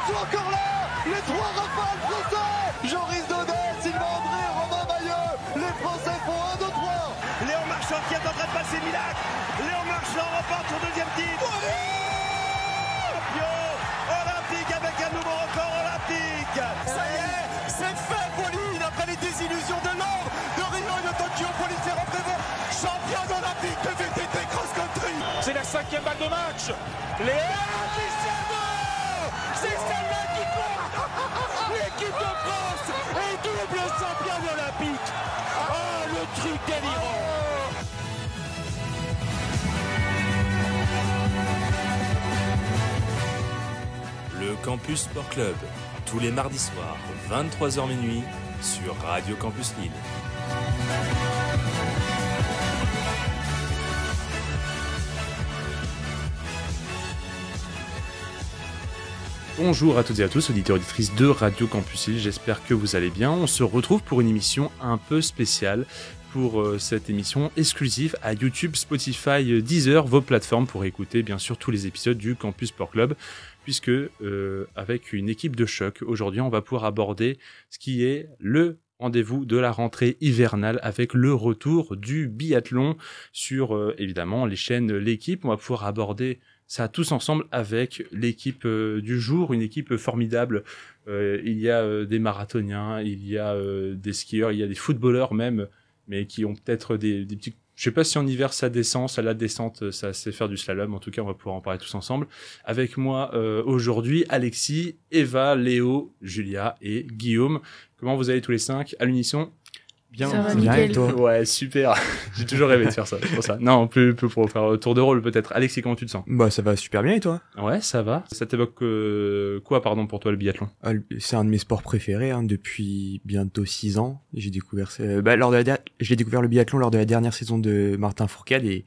sont encore là. Les trois rafales français. Joris Daudet, Sylvain André, Romain Maillot. Les Français font 1, 2, 3. Léon Marchand qui est en train de passer Milac. Léon Marchand remporte son deuxième titre. Champion olympique avec un nouveau record olympique. Ça y est, c'est fait Pauline. Après les désillusions de Londres, de Rio et de Tokyo, Pauline Ferrand-Prévot, championne olympique de VTT cross-country. C'est la 5e balle de match. C'est celle-là qui compte. L'équipe de France est double championne olympique. Oh, le truc délirant. Le Campus Sport Club, tous les mardis soirs, 23h minuit, sur Radio Campus Lille. Bonjour à toutes et à tous, auditeurs et auditrices de Radio Campus Lille, j'espère que vous allez bien. On se retrouve pour une émission un peu spéciale, pour cette émission exclusive à YouTube, Spotify, Deezer, vos plateformes pour écouter bien sûr tous les épisodes du Campus Sport Club, puisque avec une équipe de choc, aujourd'hui on va pouvoir aborder ce qui est le rendez-vous de la rentrée hivernale avec le retour du biathlon sur évidemment les chaînes L'équipe. On va pouvoir aborder ça tous ensemble avec l'équipe du jour, une équipe formidable. Il y a des marathoniens, il y a des skieurs, il y a des footballeurs même, mais qui ont peut-être des petits... Je sais pas si en hiver ça descend, ça la descente, ça sait faire du slalom. En tout cas, on va pouvoir en parler tous ensemble. Avec moi aujourd'hui, Alexis, Eva, Léo, Julia et Guillaume. Comment vous allez tous les 5 à l'unisson? Bien, ça va bien nickel. et toi? Ouais, super. J'ai toujours rêvé de faire ça, c'est pour ça. Non, plus pour faire tour de rôle peut-être. Alexis, comment tu te sens? Bah ça va super bien et toi? Ouais, ça va. Ça t'évoque quoi, pardon, pour toi, le biathlon? C'est un de mes sports préférés depuis bientôt 6 ans. J'ai découvert je l'ai découvert le biathlon lors de la dernière saison de Martin Fourcade et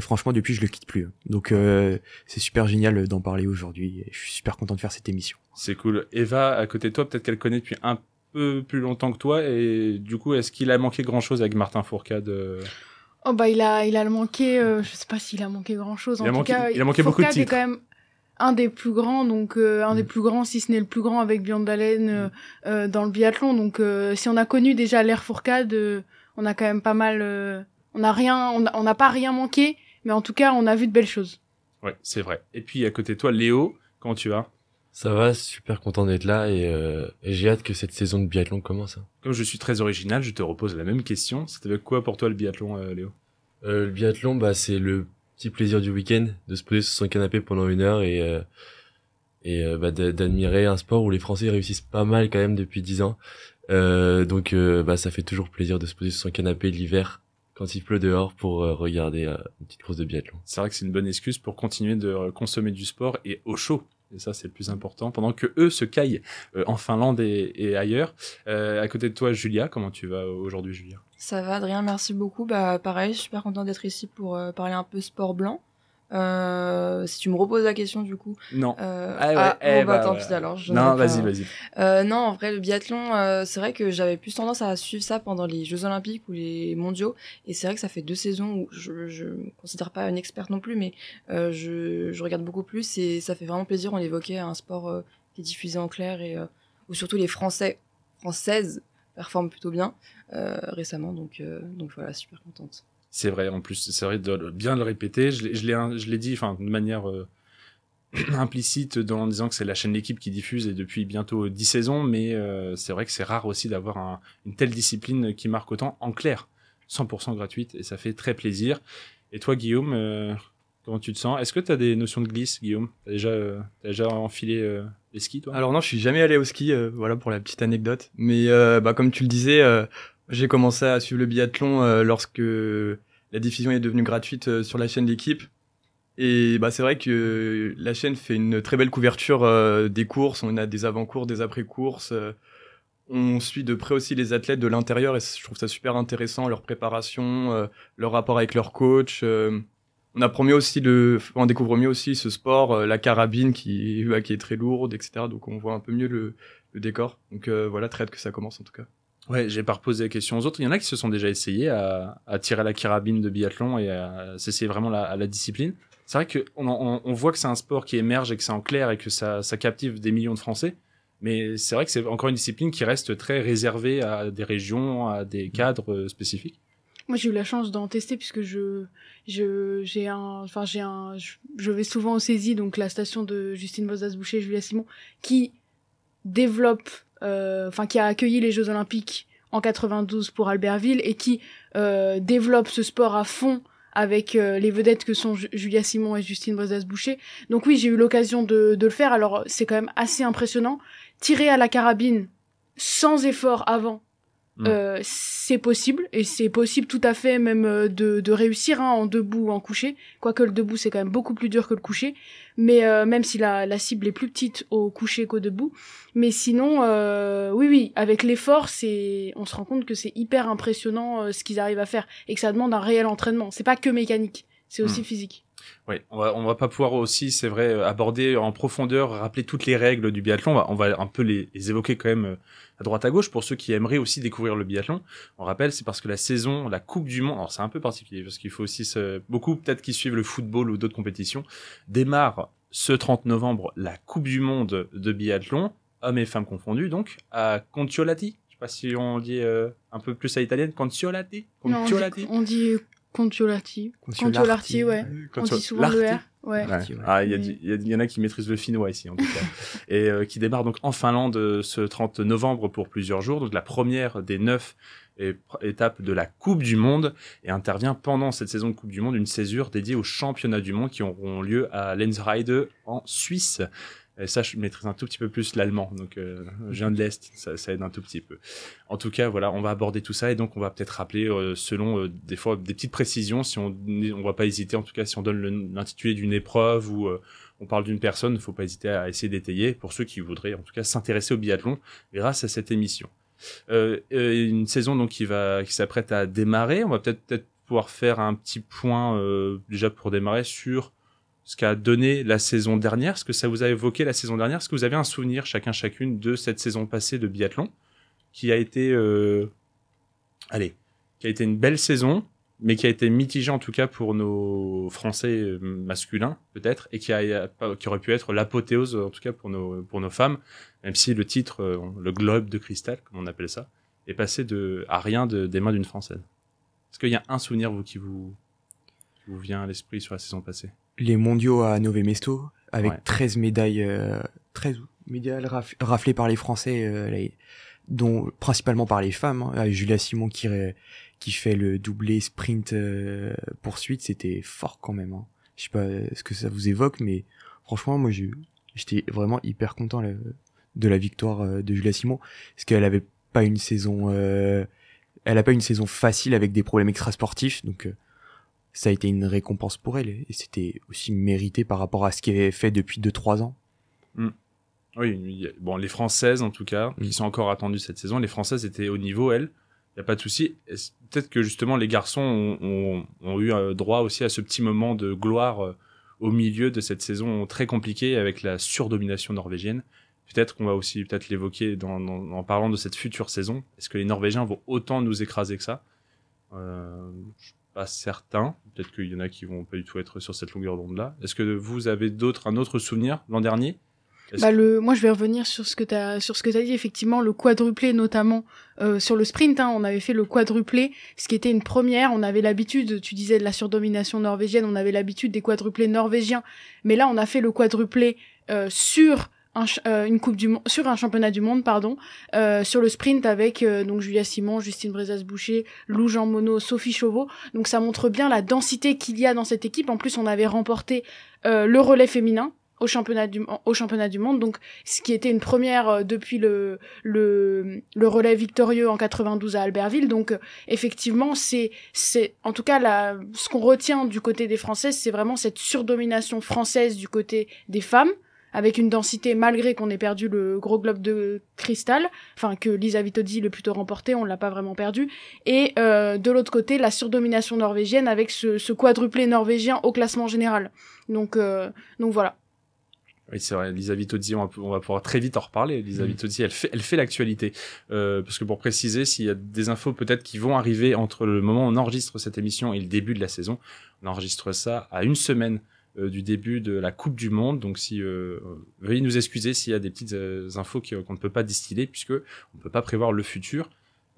franchement depuis je le quitte plus. Donc c'est super génial d'en parler aujourd'hui et je suis super content de faire cette émission. C'est cool. Eva, à côté de toi, peut-être qu'elle connaît depuis un peu plus longtemps que toi, et du coup, est-ce qu'il a manqué grand-chose avec Martin Fourcade? Oh bah il a manqué, je sais pas s'il a manqué grand chose. Il a manqué beaucoup de Fourcade est titres. quand même un des plus grands, donc un des plus grands, si ce n'est le plus grand avec Biondalen dans le biathlon. Donc si on a connu déjà l'ère Fourcade, on a quand même pas mal, on n'a pas rien manqué, mais en tout cas on a vu de belles choses. Ouais, c'est vrai. Et puis à côté de toi, Léo, comment tu vas? Ça va, super content d'être là et j'ai hâte que cette saison de biathlon commence. Comme je suis très original, je te repose la même question. C'était quoi pour toi le biathlon, Léo? Le biathlon, bah c'est le petit plaisir du week-end de se poser sur son canapé pendant 1 heure et d'admirer un sport où les Français réussissent pas mal quand même depuis 10 ans. Donc ça fait toujours plaisir de se poser sur son canapé l'hiver quand il pleut dehors pour regarder une petite course de biathlon. C'est vrai que c'est une bonne excuse pour continuer de consommer du sport et au chaud. Et ça, c'est le plus important, pendant que eux se caillent en Finlande et ailleurs. À côté de toi, Julia, comment tu vas aujourd'hui, Julia? Ça va, Adrien, merci beaucoup. Bah, pareil, super content d'être ici pour parler un peu sport blanc. Si tu me reposes la question, du coup. Non. Tant pis alors. Non, vas-y. Non, en vrai, le biathlon, c'est vrai que j'avais plus tendance à suivre ça pendant les Jeux Olympiques ou les Mondiaux. Et c'est vrai que ça fait 2 saisons où je me considère pas une experte non plus, mais je regarde beaucoup plus et ça fait vraiment plaisir. On évoquait un sport qui est diffusé en clair et où surtout les Françaises performent plutôt bien récemment. Donc voilà, super contente. C'est vrai, en plus, c'est vrai de bien le répéter. Je l'ai dit, enfin, de manière implicite en disant que c'est la chaîne L'équipe qui diffuse et depuis bientôt 10 saisons, mais c'est vrai que c'est rare aussi d'avoir une telle discipline qui marque autant en clair, 100% gratuite, et ça fait très plaisir. Et toi, Guillaume, comment tu te sens? Est-ce que tu as des notions de glisse, Guillaume? T'as déjà enfilé les skis, toi? Alors non, je suis jamais allé au ski, voilà pour la petite anecdote. Mais comme tu le disais, j'ai commencé à suivre le biathlon lorsque la diffusion est devenue gratuite sur la chaîne L'équipe. Et c'est vrai que la chaîne fait une très belle couverture des courses. On a des avant-courses, des après-courses. On suit de près aussi les athlètes de l'intérieur et je trouve ça super intéressant, leur préparation, leur rapport avec leur coach. On découvre mieux aussi ce sport, la carabine qui est très lourde, etc. Donc on voit un peu mieux le décor. Donc voilà, très hâte que ça commence en tout cas. Ouais, j'ai pas reposé la question aux autres. Il y en a qui se sont déjà essayés à tirer la carabine de biathlon et à s'essayer vraiment à la discipline. c'est vrai qu'on voit que c'est un sport qui émerge et que c'est en clair et que ça captive des millions de Français. Mais c'est vrai que c'est encore une discipline qui reste très réservée à des régions, à des cadres spécifiques. Moi, j'ai eu la chance d'en tester puisque je vais souvent au CESI, donc la station de Justine Bosas-Boucher et Julia Simon, qui développe, qui a accueilli les Jeux Olympiques en 92 pour Albertville et qui développe ce sport à fond avec les vedettes que sont Julia Simon et Justine Bosas-Boucher. Donc oui, j'ai eu l'occasion de le faire. Alors, c'est quand même assez impressionnant. Tirer à la carabine sans effort avant, c'est possible, et c'est possible tout à fait même de réussir en debout ou en couché, quoique le debout c'est quand même beaucoup plus dur que le couché, mais même si la cible est plus petite au couché qu'au debout, mais sinon oui, avec l'effort on se rend compte que c'est hyper impressionnant ce qu'ils arrivent à faire, et que ça demande un réel entraînement, c'est pas que mécanique, c'est aussi physique. Oui, on va pas pouvoir aussi, c'est vrai, aborder en profondeur, rappeler toutes les règles du biathlon. On va un peu les évoquer quand même à droite à gauche pour ceux qui aimeraient aussi découvrir le biathlon. On rappelle, c'est parce que la Coupe du Monde, alors c'est un peu particulier parce qu'il faut aussi beaucoup peut-être qui suivent le football ou d'autres compétitions, démarre ce 30 novembre la Coupe du Monde de biathlon, hommes et femmes confondus, donc à Kontiolahti. Je sais pas si on dit un peu plus à l'italienne, Kontiolahti. Non, on dit Kontiolahti, ouais. On dit souvent le R. Ouais. Il y en a qui maîtrisent le finnois ici, en tout cas. Et qui démarre donc en Finlande ce 30 novembre pour plusieurs jours. Donc la première des 9 étapes de la Coupe du Monde, et intervient pendant cette saison de Coupe du Monde une césure dédiée aux championnats du monde qui auront lieu à Lenzheide en Suisse. Et ça, je maîtrise un tout petit peu plus l'allemand, donc je viens de l'Est, ça aide un tout petit peu. En tout cas, voilà, on va aborder tout ça, et donc on va peut-être rappeler, selon des fois des petites précisions, si on va pas hésiter, en tout cas, si on donne l'intitulé d'une épreuve ou on parle d'une personne, il faut pas hésiter à essayer d'étayer pour ceux qui voudraient, en tout cas, s'intéresser au biathlon grâce à cette émission. Une saison donc qui s'apprête à démarrer. On va peut-être pouvoir faire un petit point déjà pour démarrer sur ce qu'a donné la saison dernière, ce que ça vous a évoqué la saison dernière. Est-ce que vous avez un souvenir chacune de cette saison passée de biathlon qui a été une belle saison, mais qui a été mitigée en tout cas pour nos Français masculins peut-être, et qui aurait pu être l'apothéose en tout cas pour nos femmes, même si le titre, le globe de cristal comme on appelle ça, est passé à rien des mains d'une Française. Est-ce qu'il y a un souvenir qui vous vient à l'esprit sur la saison passée? Les mondiaux à Nové Mesto, avec 13 médailles raflées par les Français, dont principalement par les femmes, hein. Julia Simon qui fait le doublé sprint poursuite, c'était fort quand même, hein. Je sais pas ce que ça vous évoque, mais franchement moi j'étais vraiment hyper content de la victoire de Julia Simon, parce qu'elle avait pas une saison facile avec des problèmes extrasportifs, donc ça a été une récompense pour elle, et c'était aussi mérité par rapport à ce qu'elle avait fait depuis 2-3 ans. Oui, bon, les Françaises en tout cas, qui sont encore attendues cette saison, les Françaises étaient au niveau, elles, il n'y a pas de souci. Peut-être que justement les garçons ont eu droit aussi à ce petit moment de gloire au milieu de cette saison très compliquée avec la surdomination norvégienne. Peut-être qu'on va aussi l'évoquer en parlant de cette future saison. Est-ce que les Norvégiens vont autant nous écraser que ça? Pas certain. Peut-être qu'il y en a qui vont pas du tout être sur cette longueur d'onde-là. Est-ce que vous avez un autre souvenir l'an dernier? Moi, je vais revenir sur ce que t'as dit. Effectivement, le quadruplé, notamment sur le sprint, hein, on avait fait le quadruplé, ce qui était une première. On avait l'habitude, tu disais de la surdomination norvégienne, on avait l'habitude des quadruplés norvégiens, mais là, on a fait le quadruplé sur sur un championnat du monde, sur le sprint avec donc Julia Simon, Justine Bosas-Boucher, Lou Jean Monod, Sophie Chauveau. Donc ça montre bien la densité qu'il y a dans cette équipe. En plus, on avait remporté le relais féminin au championnat du monde, donc ce qui était une première depuis le relais victorieux en 92 à Albertville. Donc effectivement, c'est en tout cas ce qu'on retient du côté des Françaises, c'est vraiment cette surdomination française du côté des femmes, avec une densité, malgré qu'on ait perdu le gros globe de cristal, enfin que Lisa Vitozzi l'ait plutôt remporté, on l'a pas vraiment perdu, et de l'autre côté la surdomination norvégienne avec ce quadruplé norvégien au classement général. Donc voilà. Oui, c'est vrai, Lisa Vitozzi, on va pouvoir très vite en reparler. Lisa Vitozzi, elle fait l'actualité. Parce que pour préciser, s'il y a des infos peut-être qui vont arriver entre le moment où on enregistre cette émission et le début de la saison, on enregistre ça à une semaine du début de la Coupe du Monde. Donc si veuillez nous excuser s'il y a des petites infos qu'on ne peut pas distiller, puisque on ne peut pas prévoir le futur.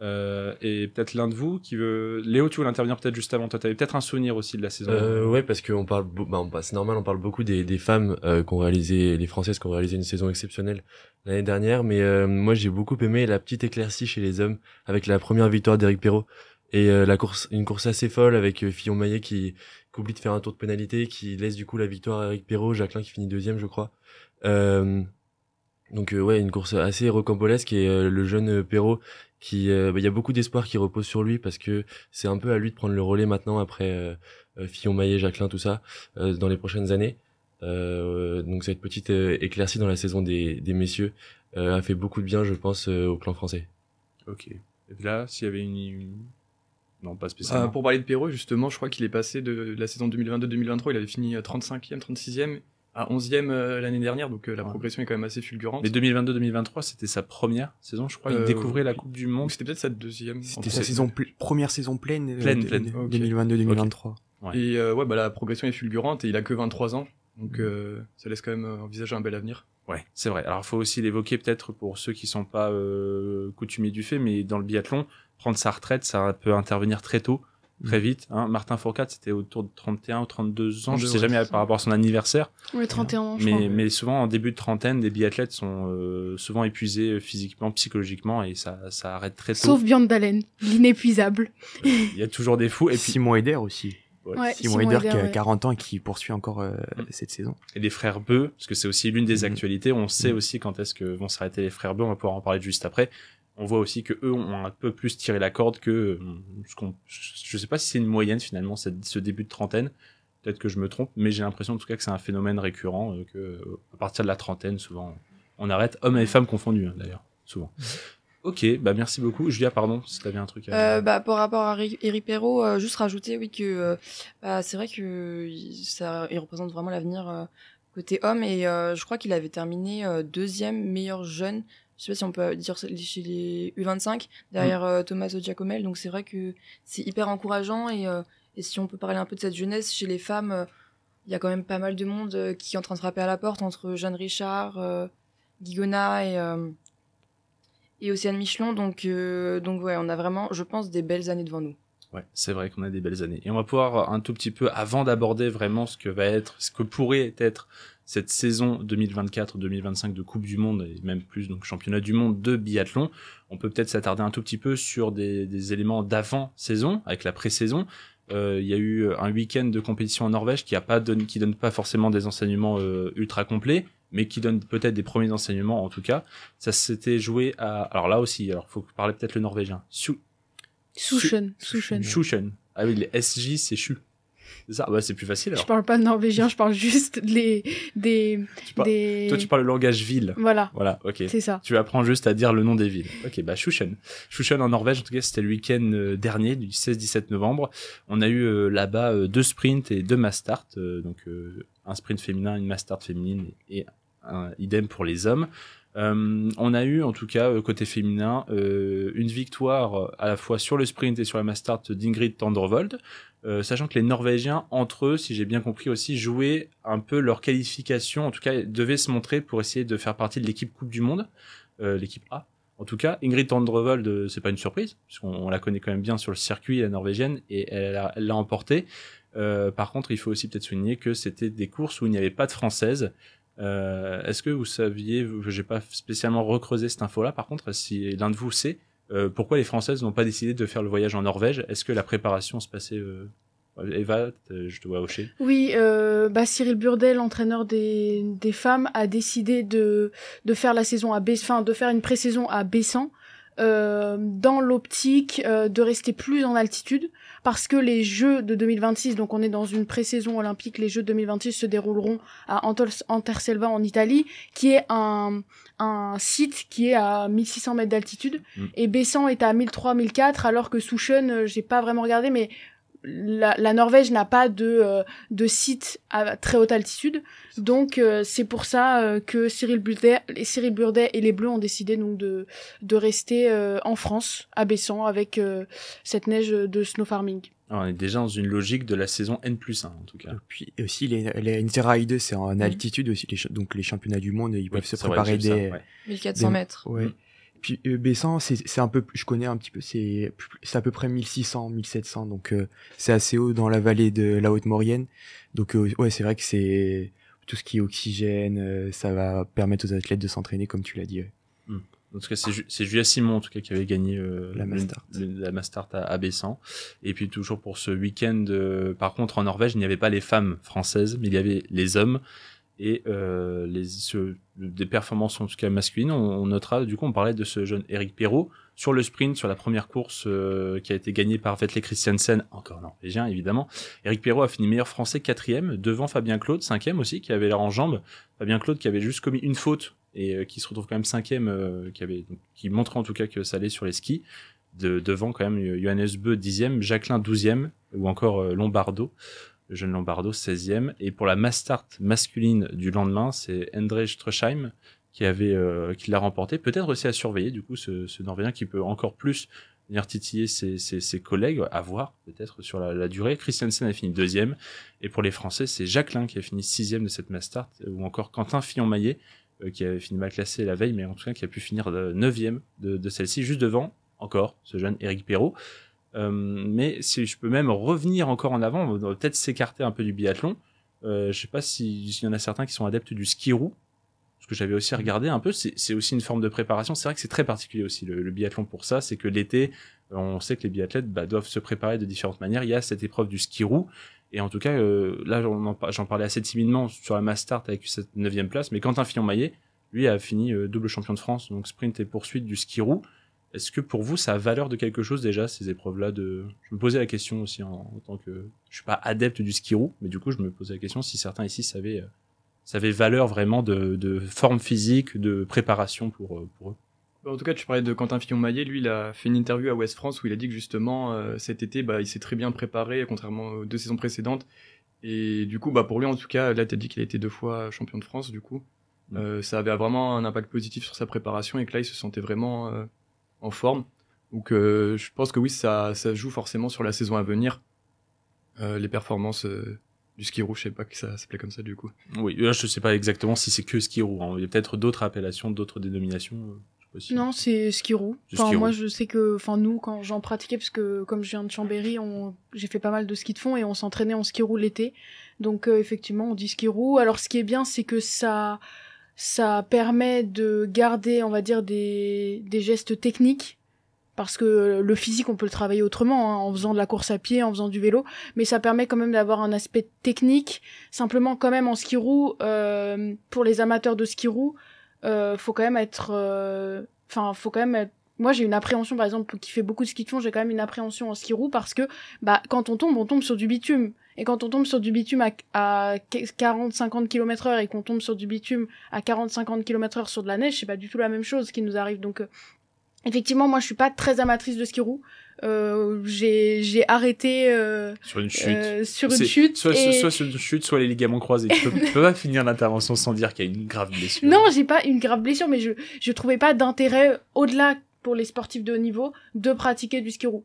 Et peut-être l'un de vous qui veut... Léo, tu veux l'intervenir peut-être juste avant. Toi, tu avais peut-être un souvenir aussi de la saison. Ouais, parce qu'on parle, c'est normal, on parle beaucoup des femmes qui ont réalisé, les Françaises qui ont réalisé une saison exceptionnelle l'année dernière, mais moi j'ai beaucoup aimé la petite éclaircie chez les hommes avec la première victoire d'Éric Perrault et une course assez folle avec Fillon-Maillet qui oublie de faire un tour de pénalité, qui laisse du coup la victoire à Éric Perrault, Jacquelin qui finit deuxième, je crois. Donc ouais, une course assez rocambolesque et le jeune Perrault qui il y a beaucoup d'espoir qui repose sur lui parce que c'est un peu à lui de prendre le relais maintenant après Fillon-Maillet, Jacquelin, tout ça dans les prochaines années. Donc cette petite éclaircie dans la saison des messieurs a fait beaucoup de bien, je pense, au clan français. Ok. Et là, s'il y avait non, pas spécialement. Pour parler de Perrault, justement, je crois qu'il est passé de la saison 2022-2023, il avait fini 35e, 36e à 11e l'année dernière, donc la progression est quand même assez fulgurante. Mais 2022-2023, c'était sa première saison, je crois. Il découvrait la Coupe du Monde. C'était peut-être sa deuxième. C'était sa première saison pleine. Pleine. 2022-2023. Okay. Et la progression est fulgurante et il a que 23 ans, donc ça laisse quand même envisager un bel avenir. Ouais, c'est vrai. Alors, il faut aussi l'évoquer peut-être pour ceux qui sont pas coutumiers du fait, mais dans le biathlon, prendre sa retraite, ça peut intervenir très tôt. Très vite, hein. Martin Fourcade, c'était autour de 31 ou 32 ans, je sais jamais par rapport à son anniversaire. Oui, 31 ans, je crois. Mais souvent, en début de trentaine, des biathlètes sont souvent épuisés physiquement, psychologiquement, et ça arrête très tôt. Sauf Björn l'inépuisable. Il y a toujours des fous. Et puis Simon Eder aussi. Ouais, Simon Eder qui a 40 ans et qui poursuit encore cette saison. Et les frères Beu, parce que c'est aussi l'une des actualités, on sait aussi quand est-ce que vont s'arrêter les frères Beu, on va pouvoir en parler juste après. On voit aussi que eux ont un peu plus tiré la corde que je sais pas si c'est une moyenne finalement ce début de trentaine. Peut-être que je me trompe, mais j'ai l'impression en tout cas que c'est un phénomène récurrent que à partir de la trentaine souvent on arrête, hommes et femmes confondus hein, d'ailleurs souvent. Ok, bah merci beaucoup. Julia, pardon, si t'avais un truc à... Par rapport à Éric Perrault, juste rajouter oui que c'est vrai que il représente vraiment l'avenir côté homme et je crois qu'il avait terminé deuxième meilleur jeune. Je sais pas si on peut dire chez les U25 derrière Tommaso Giacomel, donc c'est vrai que c'est hyper encourageant et si on peut parler un peu de cette jeunesse chez les femmes, il y a quand même pas mal de monde qui est en train de frapper à la porte entre Jeanne Richard, Guigona et Océane Michelon, donc ouais, on a vraiment, je pense, des belles années devant nous. Ouais, c'est vrai qu'on a des belles années. Et on va pouvoir un tout petit peu, avant d'aborder vraiment ce que pourrait être cette saison 2024-2025 de Coupe du Monde et même plus donc championnat du monde de biathlon, on peut peut-être s'attarder un tout petit peu sur des éléments d'avant-saison avec la pré-saison. Il y a eu un week-end de compétition en Norvège qui donne pas forcément des enseignements ultra complets, mais qui donne peut-être des premiers enseignements en tout cas. Ça s'était joué alors là aussi, faut parler peut-être le norvégien. Sushen. Ah oui, les SJ c'est Chu. C'est ça, c'est plus facile alors. Je parle pas de norvégien, je parle juste Toi tu parles le langage ville. Voilà, ok. C'est ça. Tu apprends juste à dire le nom des villes. Ok, Sushen. Sushen en Norvège, en tout cas c'était le week-end dernier, du 16-17 novembre. On a eu là-bas 2 sprints et 2 mass start, donc un sprint féminin, une mass start féminine et un idem pour les hommes. On a eu en tout cas côté féminin une victoire à la fois sur le sprint et sur la mass start d'Ingrid Tandrevold, sachant que les Norvégiens entre eux, si j'ai bien compris aussi, jouaient un peu leur qualification, en tout cas devaient se montrer pour essayer de faire partie de l'équipe Coupe du Monde, l'équipe A. En tout cas, Ingrid Tandrevold, c'est pas une surprise puisqu'on la connaît quand même bien sur le circuit, la norvégienne, et elle l'a emporté. Par contre, il faut aussi peut-être souligner que c'était des courses où il n'y avait pas de Françaises. Est-ce que vous saviez, j'ai pas spécialement recreusé cette info-là, par contre, si l'un de vous sait, pourquoi les Françaises n'ont pas décidé de faire le voyage en Norvège? Est-ce que la préparation se passait... Eva, je te vois hocher. Oui, Cyril Burdel, l'entraîneur des femmes, a décidé de faire la saison de faire une pré-saison à Bessan, dans l'optique de rester plus en altitude, parce que les Jeux de 2026, donc on est dans une pré-saison olympique, les Jeux de 2026 se dérouleront à Anterselva en Italie, qui est un site qui est à 1600 mètres d'altitude, et Bessan est à 1003-1004, alors que Sushen, j'ai pas vraiment regardé, mais la Norvège n'a pas de site à très haute altitude, donc c'est pour ça que Cyril Burdet et les Bleus ont décidé donc de rester en France, à Bessan, avec cette neige de snow farming. Alors, on est déjà dans une logique de la saison N+1 en tout cas. Et puis aussi les Interride, c'est en altitude aussi, donc les championnats du monde, ils peuvent se préparer dès 1400 mètres. Ouais. Puis Bessan, c'est un peu, je connais un petit peu, c'est à peu près 1600, 1700, donc c'est assez haut dans la vallée de la Haute-Maurienne. Donc ouais, c'est vrai que c'est tout ce qui est oxygène, ça va permettre aux athlètes de s'entraîner comme tu l'as dit. Ouais. En tout cas, c'est Julia Simon en tout cas qui avait gagné la Mastart à Bessan. Et puis toujours pour ce week-end, par contre en Norvège, il n'y avait pas les femmes françaises, mais il y avait les hommes et des performances en tout cas masculines. On notera, du coup, on parlait de ce jeune Eric Perrault sur le sprint, sur la première course qui a été gagnée par Vetle Christiansen, encore norvégien évidemment. Eric Perrault a fini meilleur français 4e, devant Fabien Claude, 5e aussi, qui avait l'air en jambes. Fabien Claude qui avait juste commis une faute et qui se retrouve quand même 5e, qui montrait en tout cas que ça allait sur les skis. Devant quand même Johannes Beu 10e, Jacqueline 12e, ou encore Lombardo, le jeune Lombardo 16e. Et pour la Mastart masculine du lendemain, c'est Endre Strøsheim qui l'a remporté. Peut-être aussi à surveiller, du coup, ce Norvégien qui peut encore plus venir titiller ses collègues, à voir peut-être sur la durée. Christiansen a fini 2e. Et pour les Français, c'est Jacqueline qui a fini 6e de cette Mastart, ou encore Quentin Fillon-Maillet, qui avait fini mal classé la veille, mais en tout cas qui a pu finir 9e de celle-ci, juste devant encore ce jeune Eric Perrault. Mais si je peux même revenir encore en avant, on va peut-être s'écarter un peu du biathlon. Je sais pas s'il y en a certains qui sont adeptes du ski roue, parce que j'avais aussi regardé un peu, c'est aussi une forme de préparation. C'est vrai que c'est très particulier aussi le biathlon pour ça, c'est que l'été, on sait que les biathlètes doivent se préparer de différentes manières. Il y a cette épreuve du ski roue, et en tout cas, là j'en parlais assez timidement sur la Mastart avec cette 9e place, mais Quentin Fillon-Maillet, lui, a fini double champion de France, donc sprint et poursuite du ski roue. Est-ce que pour vous, ça a valeur de quelque chose déjà, ces épreuves-là Je me posais la question aussi en tant que... Je suis pas adepte du ski roue, mais du coup, je me posais la question si certains ici savaient valeur vraiment de forme physique, de préparation pour eux. En tout cas, tu parlais de Quentin Fillon-Maillet. Lui, il a fait une interview à Ouest France où il a dit que justement, cet été, il s'est très bien préparé, contrairement aux 2 saisons précédentes. Et du coup, pour lui, en tout cas, là, t'as dit qu'il a été 2 fois champion de France, du coup. Ça avait vraiment un impact positif sur sa préparation et que là, il se sentait vraiment en forme. Donc, je pense que oui, ça joue forcément sur la saison à venir. Les performances du ski roue, je sais pas que ça s'appelait comme ça, du coup. Oui, là, je sais pas exactement si c'est que ski roue. Hein. Il y a peut-être d'autres appellations, d'autres dénominations. Non, c'est ski roue. Moi, je sais que, nous, quand j'en pratiquais, parce que comme je viens de Chambéry, j'ai fait pas mal de ski de fond et on s'entraînait en ski roue l'été. Donc, effectivement, on dit ski roue. Alors, ce qui est bien, c'est que ça permet de garder, on va dire, des gestes techniques. Parce que le physique, on peut le travailler autrement, hein, en faisant de la course à pied, en faisant du vélo. Mais ça permet quand même d'avoir un aspect technique. Simplement, quand même, en ski roue, pour les amateurs de ski roue, faut quand même être... Moi, j'ai une appréhension, par exemple, qui fait beaucoup de ski de fond, j'ai quand même une appréhension en ski roue parce que, quand on tombe sur du bitume. Et quand on tombe sur du bitume à 40-50 km/h et qu'on tombe sur du bitume à 40-50 km/h sur de la neige, c'est pas du tout la même chose qui nous arrive. Donc, effectivement, moi, je suis pas très amatrice de ski roue. J'ai arrêté sur une chute. Soit sur une chute, soit les ligaments croisés. Je peux pas finir l'intervention sans dire qu'il y a une grave blessure. Non, j'ai pas une grave blessure, mais je trouvais pas d'intérêt au-delà pour les sportifs de haut niveau de pratiquer du ski roue.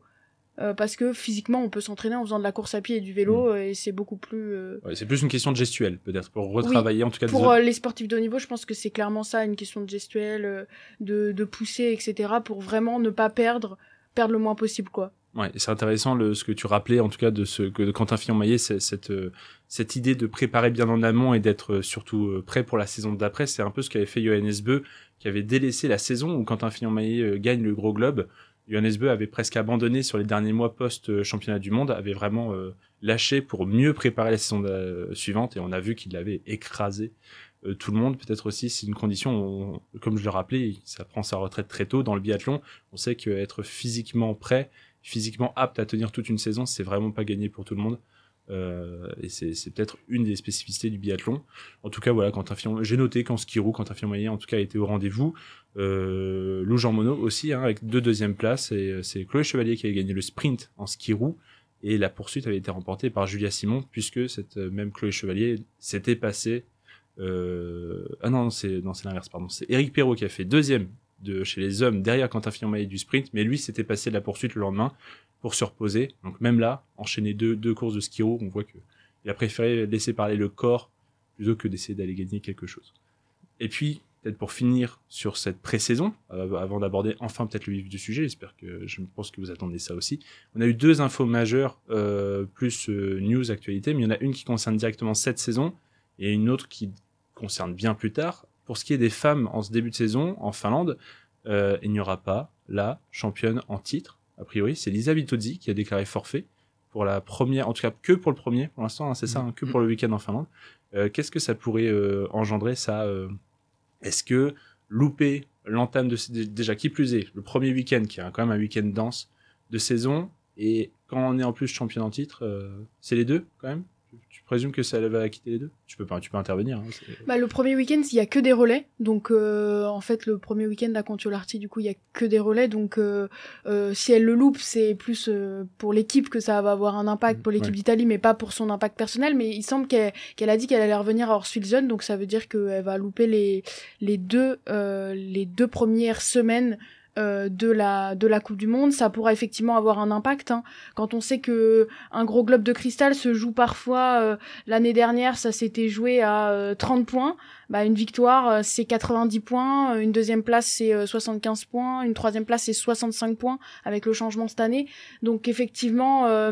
Parce que physiquement, on peut s'entraîner en faisant de la course à pied et du vélo, et c'est beaucoup plus... Ouais, c'est plus une question de gestuelle, peut-être, pour retravailler, en tout cas... Pour les sportifs de haut niveau, je pense que c'est clairement ça, une question de gestuelle, de pousser, etc., pour vraiment ne pas perdre le moins possible, quoi. Ouais, et c'est intéressant ce que tu rappelais, en tout cas, de Quentin Fillon-Maillet, cette idée de préparer bien en amont et d'être surtout prêt pour la saison d'après. C'est un peu ce qu'avait fait Johannes Beu, qui avait délaissé la saison où Quentin Fillon-Maillet gagne le Gros Globe. Johannes Beu avait presque abandonné sur les derniers mois post-championnat du monde, avait vraiment lâché pour mieux préparer la saison suivante, et on a vu qu'il avait écrasé tout le monde. Peut-être aussi, c'est une condition, comme je le rappelais, ça prend sa retraite très tôt dans le biathlon. On sait qu'être physiquement prêt, physiquement apte à tenir toute une saison, c'est vraiment pas gagné pour tout le monde. Et c'est peut-être une des spécificités du biathlon. En tout cas, voilà, j'ai noté qu'en ski roue, Quentin Fillon-Maillet, en tout cas, a été au rendez-vous. Lou Jean Monod aussi, avec 2 deuxièmes places, et c'est Chloé Chevalier qui a gagné le sprint en ski roue, Et la poursuite avait été remportée par Julia Simon, puisque cette même Chloé Chevalier s'était passée... Ah non, c'est l'inverse, pardon. C'est Éric Perrault qui a fait deuxième chez les hommes derrière Quentin Fillon-Maillet du sprint, mais lui s'était passé de la poursuite le lendemain pour se reposer. Donc même là, enchaîner deux courses de skiro, on voit que il a préféré laisser parler le corps plutôt que d'essayer d'aller gagner quelque chose. Et puis, peut-être pour finir sur cette pré-saison, avant d'aborder enfin peut-être le vif du sujet, je pense que vous attendez ça aussi. On a eu 2 infos majeures, plus news, actualité, mais il y en a une qui concerne directement cette saison et une autre qui concerne bien plus tard. Pour ce qui est des femmes en ce début de saison, en Finlande, il n'y aura pas la championne en titre. A priori, c'est Lisa Vitozzi qui a déclaré forfait pour la première, en tout cas que pour le premier, pour l'instant, hein, c'est ça, hein, que pour le week-end en Finlande. Qu'est-ce que ça pourrait engendrer, ça Est-ce que louper l'entame déjà qui plus est, le premier week-end, qui est quand même un week-end dense de saison, et quand on est en plus championne en titre, c'est les deux quand même? Tu présumes que ça va quitter les deux? Tu peux intervenir. Hein, le premier week-end, il y a que des relais. Donc, en fait, le premier week-end à Kontiolahti, du coup, il y a que des relais. Donc, si elle le loupe, c'est plus pour l'équipe que ça va avoir un impact pour l'équipe d'Italie, mais pas pour son impact personnel. Mais il semble qu'elle a dit qu'elle allait revenir à Horsfilzen, donc ça veut dire qu'elle va louper les deux premières semaines de la Coupe du Monde. Ça pourra effectivement avoir un impact, hein. Quand on sait que un gros globe de cristal se joue parfois, l'année dernière ça s'était joué à 30 points, une victoire c'est 90 points, une deuxième place c'est 75 points, une troisième place c'est 65 points avec le changement cette année. Donc effectivement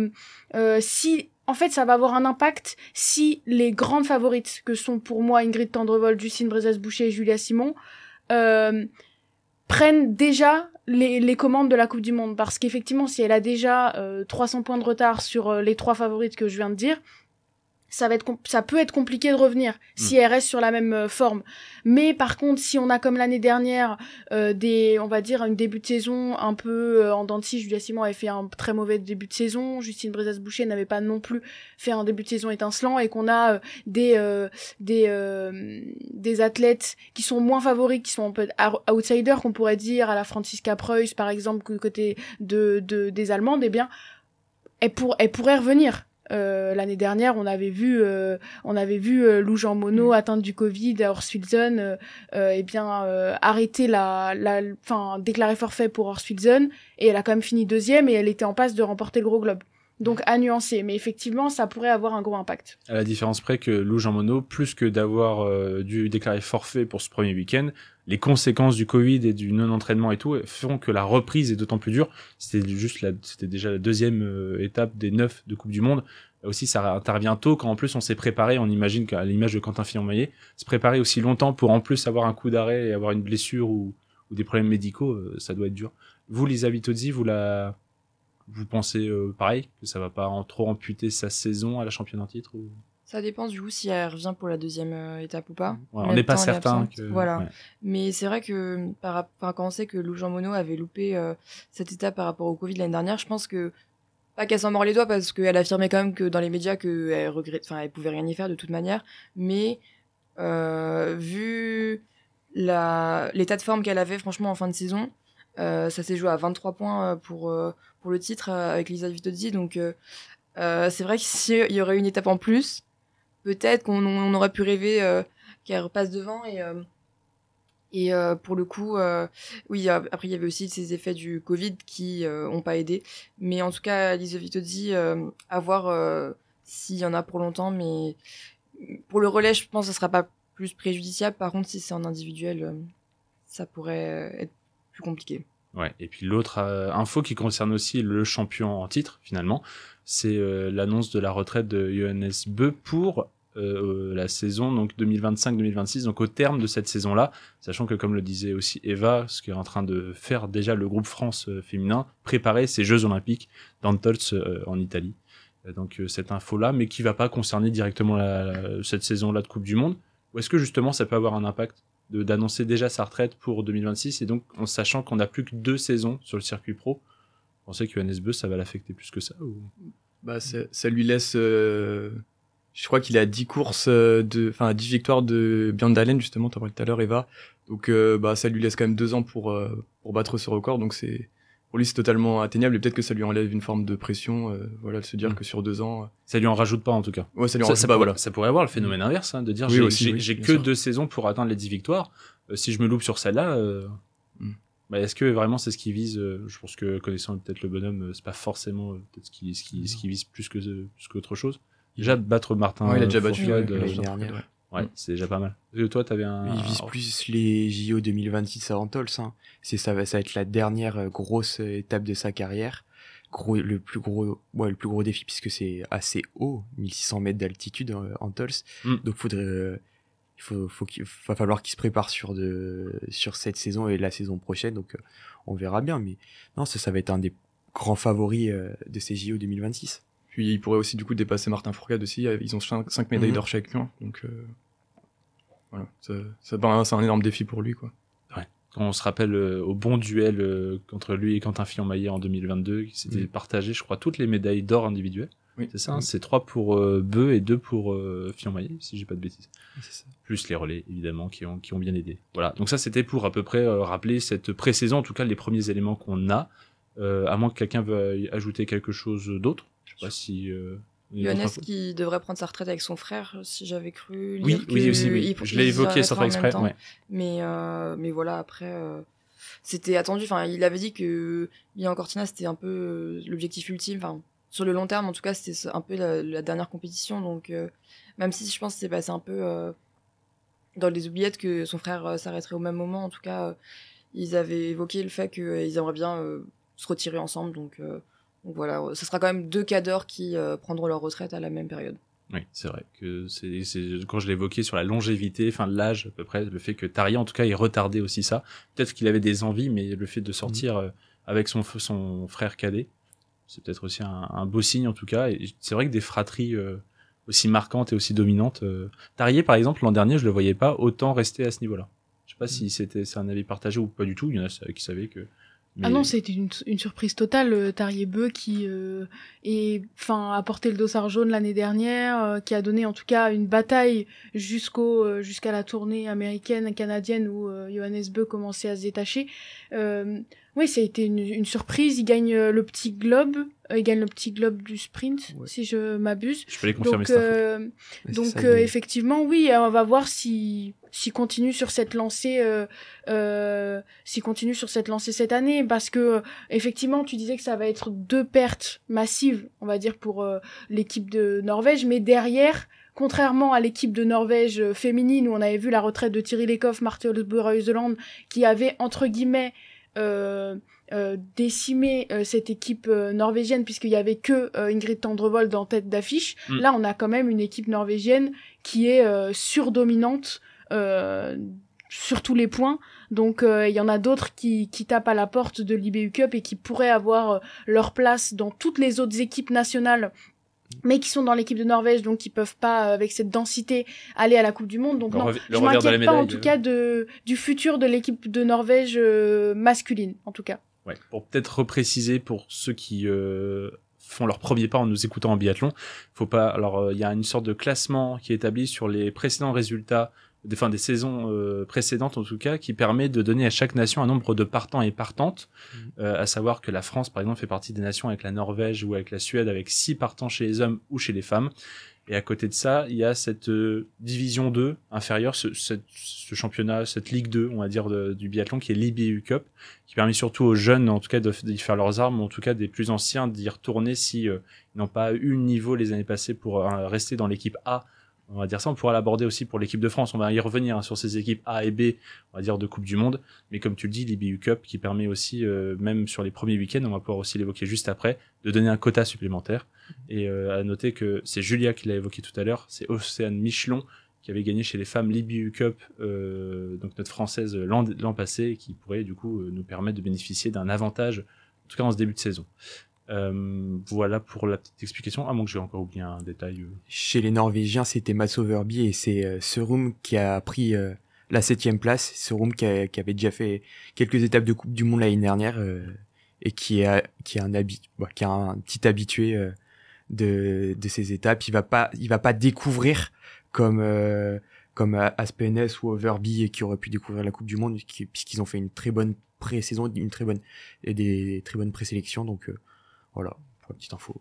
si en fait, ça va avoir un impact si les grandes favorites, que sont pour moi Ingrid Tendrevold, Justine Brezas-Boucher et Julia Simon, prennent déjà les commandes de la Coupe du Monde. Parce qu'effectivement, si elle a déjà 300 points de retard sur les 3 favorites que je viens de dire, ça peut être compliqué de revenir si elle reste sur la même forme. Mais par contre, si on a comme l'année dernière on va dire un début de saison un peu en dents de scie, Julia Simon avait fait un très mauvais début de saison, Justine Brezas-Boucher n'avait pas non plus fait un début de saison étincelant, et qu'on a des athlètes qui sont moins favoris, qui sont un peu outsiders, qu'on pourrait dire, à la Franziska Preuss par exemple, du côté des Allemandes, eh bien elle pourrait revenir. L'année dernière, on avait vu Lou Jean Monod atteinte du Covid à Horsfilzen, arrêter déclarer forfait pour Horsfilzen, et elle a quand même fini deuxième, et elle était en passe de remporter le gros globe. Donc à nuancer, mais effectivement ça pourrait avoir un gros impact. À la différence près que Lou Jean Monod, plus que d'avoir dû déclarer forfait pour ce premier week-end, les conséquences du Covid et du non-entraînement et tout feront que la reprise est d'autant plus dure. C'était déjà la deuxième étape des 9 de Coupe du Monde. Là aussi, ça intervient tôt, quand en plus on s'est préparé, on imagine qu'à l'image de Quentin Fillon-Maillet, se préparer aussi longtemps pour en plus avoir un coup d'arrêt et avoir une blessure ou des problèmes médicaux, ça doit être dur. Vous, Lisa Vitozzi, vous pensez pareil, que ça va pas trop amputer sa saison à la championne en titre ou... Ça dépend du coup si elle revient pour la deuxième étape ou pas. Ouais, on n'est pas certain que... Voilà. Ouais. Mais c'est vrai que quand on sait que Lou Jean Monod avait loupé cette étape par rapport au Covid l'année dernière, je pense que pas qu'elle s'en mord les doigts, parce qu'elle affirmait quand même que dans les médias qu'elle elle pouvait rien y faire de toute manière, mais vu l'état de forme qu'elle avait franchement en fin de saison, ça s'est joué à 23 points pour le titre avec Lisa Vitozzi, donc c'est vrai que s'il y aurait une étape en plus, peut-être qu'on aurait pu rêver qu'elle repasse devant, et pour le coup, oui, après il y avait aussi ces effets du Covid qui ont pas aidé, mais en tout cas Lisa Vitozzi, à voir s'il y en a pour longtemps, mais pour le relais je pense que ça sera pas plus préjudiciable. Par contre si c'est en individuel, ça pourrait être plus compliqué. Ouais, et puis l'autre info qui concerne aussi le champion en titre, finalement, c'est l'annonce de la retraite de Johannes Bö pour la saison donc 2025-2026, donc au terme de cette saison-là, sachant que, comme le disait aussi Eva, ce qu'est en train de faire déjà le groupe France féminin, préparer ces Jeux Olympiques d'Antolz en Italie. Donc cette info-là, mais qui va pas concerner directement cette saison-là de Coupe du Monde, ou est-ce que justement ça peut avoir un impact d'annoncer déjà sa retraite pour 2026, et donc en sachant qu'on n'a plus que 2 saisons sur le circuit pro? Vous pensez que Johannes Bö, ça va l'affecter plus que ça ou... Ça lui laisse je crois qu'il a 10 courses 10 victoires de Björndalen, justement, t'en parlais tout à l'heure, Eva, donc ça lui laisse quand même 2 ans pour battre ce record, donc c'est pour lui c'est totalement atteignable et peut-être que ça lui enlève une forme de pression, voilà, de se dire que sur 2 ans. Ça lui en rajoute pas en tout cas. Ouais, ça lui en rajoute pas, voilà. Ça pourrait avoir le phénomène inverse, hein, de dire j'ai que 2 saisons pour atteindre les 10 victoires. Si je me loupe sur celle-là, bah, est-ce que vraiment c'est ce qu'il vise? Je pense que connaissant peut-être le bonhomme, c'est pas forcément peut-être ce qu'il vise plus qu'autre chose. Déjà battre Martin. Ouais, il a déjà battu l'année dernière. Ouais, c'est déjà pas mal. Et toi, t'avais Il vise plus les JO 2026 à Antols, hein. Ça va être la dernière grosse étape de sa carrière. Le plus gros défi puisque c'est assez haut, 1600 mètres d'altitude, Antols. Donc va falloir qu'il se prépare sur cette saison et la saison prochaine. Donc, on verra bien. Mais non, ça va être un des grands favoris de ces JO 2026. Puis il pourrait aussi du coup dépasser Martin Fourcade aussi. Ils ont 5 médailles d'or chacun. Donc, voilà, c'est un énorme défi pour lui, quoi. Ouais. Quand on se rappelle au bon duel entre lui et Quentin Fillon-Maillet en 2022, qui s'étaient partagé, je crois, toutes les médailles d'or individuelles. Oui. C'est ça, hein, c'est 3 pour Beu et 2 pour Fillon-Maillet, si j'ai pas de bêtises. C'est ça. Plus les relais, évidemment, qui ont bien aidé. Voilà. Donc ça, c'était pour à peu près rappeler cette pré-saison, en tout cas les premiers éléments qu'on a, à moins que quelqu'un veuille ajouter quelque chose d'autre. Je sais pas si... Johannes qui devrait prendre sa retraite avec son frère, si j'avais cru lire oui, aussi. Je l'ai évoqué sans faire exprès. Ouais. Mais voilà, après, c'était attendu. Enfin, il avait dit que Milan Cortina, c'était un peu l'objectif ultime. Enfin, sur le long terme, en tout cas, c'était un peu la dernière compétition. Donc, même si je pense que c'est passé un peu dans les oubliettes que son frère s'arrêterait au même moment, en tout cas, ils avaient évoqué le fait qu'ils aimeraient bien se retirer ensemble. Donc voilà, ce sera quand même 2 cadors qui prendront leur retraite à la même période. Oui, c'est vrai que c'est quand je l'évoquais sur la longévité, enfin l'âge à peu près, le fait que Tarier en tout cas il retardait aussi ça. Peut-être qu'il avait des envies, mais le fait de sortir avec son frère cadet, c'est peut-être aussi un beau signe en tout cas. Et c'est vrai que des fratries aussi marquantes et aussi dominantes. Tarier par exemple l'an dernier, je le voyais pas autant rester à ce niveau-là. Je sais pas si c'est un avis partagé ou pas du tout. Il y en a qui savaient que. Mais... Ah non, c'était une surprise totale. Tarier-Beu qui a porté le dossard jaune l'année dernière, qui a donné en tout cas une bataille jusqu'à la tournée américaine, canadienne où Johannes Beu commençait à se détacher. Oui, ça a été une surprise. Il gagne le petit globe. Il gagne le petit globe du sprint, si je m'abuse. Je peux les confirmer ça. Donc effectivement, oui, on va voir s'il continue sur cette lancée, cette année, parce que effectivement, tu disais que ça va être 2 pertes massives, on va dire pour l'équipe de Norvège, mais derrière. Contrairement à l'équipe de Norvège féminine où on avait vu la retraite de Thierry Lekhoff, Marte Olsbø-Røiseland, qui avait entre guillemets décimé cette équipe norvégienne puisqu'il y avait que Ingrid Tendrevold en tête d'affiche. Là, on a quand même une équipe norvégienne qui est surdominante sur tous les points. Donc il y en a d'autres qui tapent à la porte de l'IBU Cup et qui pourraient avoir leur place dans toutes les autres équipes nationales, mais qui sont dans l'équipe de Norvège, donc qui peuvent pas, avec cette densité, aller à la Coupe du Monde. Donc non, je m'inquiète pas en tout cas du futur de l'équipe de Norvège masculine, en tout cas. Ouais, pour peut-être repréciser pour ceux qui font leur premier pas en nous écoutant en biathlon, faut pas. Alors il y a une sorte de classement qui est établi sur les précédents résultats, des saisons précédentes en tout cas, qui permet de donner à chaque nation un nombre de partants et partantes, à savoir que la France par exemple fait partie des nations avec la Norvège ou avec la Suède avec 6 partants chez les hommes ou chez les femmes, et à côté de ça il y a cette division 2 inférieure, ce championnat, cette Ligue 2 on va dire du biathlon qui est l'IBU Cup, qui permet surtout aux jeunes en tout cas d'y faire leurs armes, ou en tout cas des plus anciens d'y retourner si ils n'ont pas eu le niveau les années passées pour rester dans l'équipe A. On va dire ça, on pourra l'aborder aussi pour l'équipe de France, on va y revenir sur ces équipes A et B, on va dire de Coupe du Monde, mais comme tu le dis, l'IBU Cup qui permet aussi, même sur les premiers week-ends, on va pouvoir aussi l'évoquer juste après, de donner un quota supplémentaire. Et à noter que c'est Julia qui l'a évoqué tout à l'heure, c'est Océane Michelon qui avait gagné chez les femmes l'IBU Cup, donc notre française l'an passé, et qui pourrait du coup nous permettre de bénéficier d'un avantage, en tout cas en ce début de saison. Voilà pour la petite explication, à moins que j'ai encore oublié un détail. Chez les Norvégiens, c'était Mats Overby et c'est Sørum qui a pris la 7e place. Sørum qui avait déjà fait quelques étapes de Coupe du Monde l'année dernière et qui est un petit habitué de ces étapes. Il va pas découvrir comme comme Aspenes ou Overby qui auraient pu découvrir la Coupe du Monde puisqu'ils ont fait une très bonne pré-saison, des très bonnes présélections. Donc voilà, pour la petite info.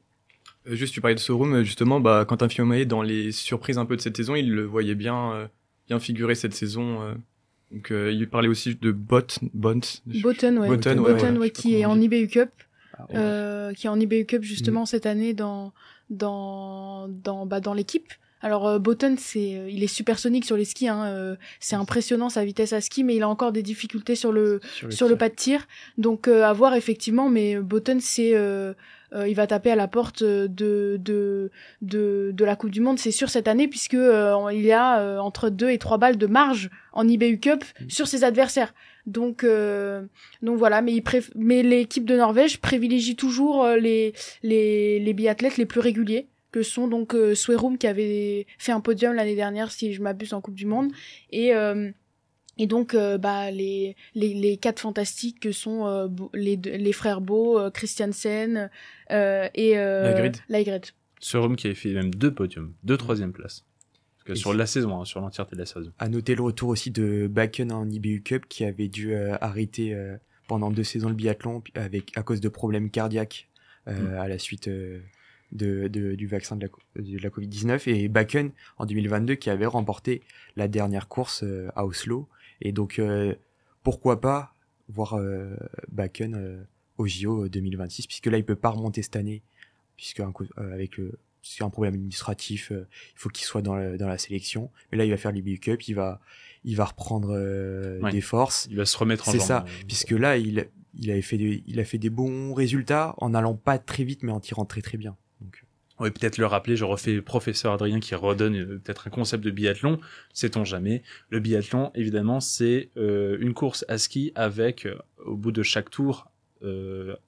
Juste, tu parlais de Sorum, justement, Quentin Fillon-Maillet, dans les surprises un peu de cette saison, il le voyait bien figurer cette saison. Donc il parlait aussi de Botton, qui est en IBU Cup, qui est en IBU Cup justement cette année dans l'équipe. Alors Botton, il est supersonique sur les skis, c'est impressionnant sa vitesse à ski, mais il a encore des difficultés sur le pas de tir. Donc à voir effectivement, mais Botton il va taper à la porte de la Coupe du Monde, c'est sûr cette année, puisque il y a entre 2 et 3 balles de marge en IBU Cup sur ses adversaires. Donc voilà, mais l'équipe de Norvège privilégie toujours les biathlètes les plus réguliers, que sont donc Swerum qui avait fait un podium l'année dernière si je m'abuse en Coupe du Monde, et donc les 4 fantastiques que sont les frères Beau, Christiansen et Laigred. Swerum qui avait fait même 2 podiums, 2 troisième places. Sur la saison, sur l'entièreté de la saison. À noter le retour aussi de Bakken en IBU Cup qui avait dû arrêter pendant 2 saisons le biathlon à cause de problèmes cardiaques à la suite du vaccin de la Covid-19, et Bakken en 2022 qui avait remporté la dernière course à Oslo, et donc pourquoi pas voir Bakken au JO 2026, puisque là il peut pas remonter cette année, puisque avec c'est un problème administratif, il faut qu'il soit dans la sélection, mais là il va faire l'IBU Cup, il va reprendre des forces, il va se remettre en c'est jambe, ça, puisque là il a fait des bons résultats en allant pas très vite mais en tirant très très bien. Donc oui, peut-être le rappeler, je refais professeur Adrien qui redonne peut-être un concept de biathlon, sait-on jamais. Le biathlon, évidemment, c'est une course à ski avec, au bout de chaque tour,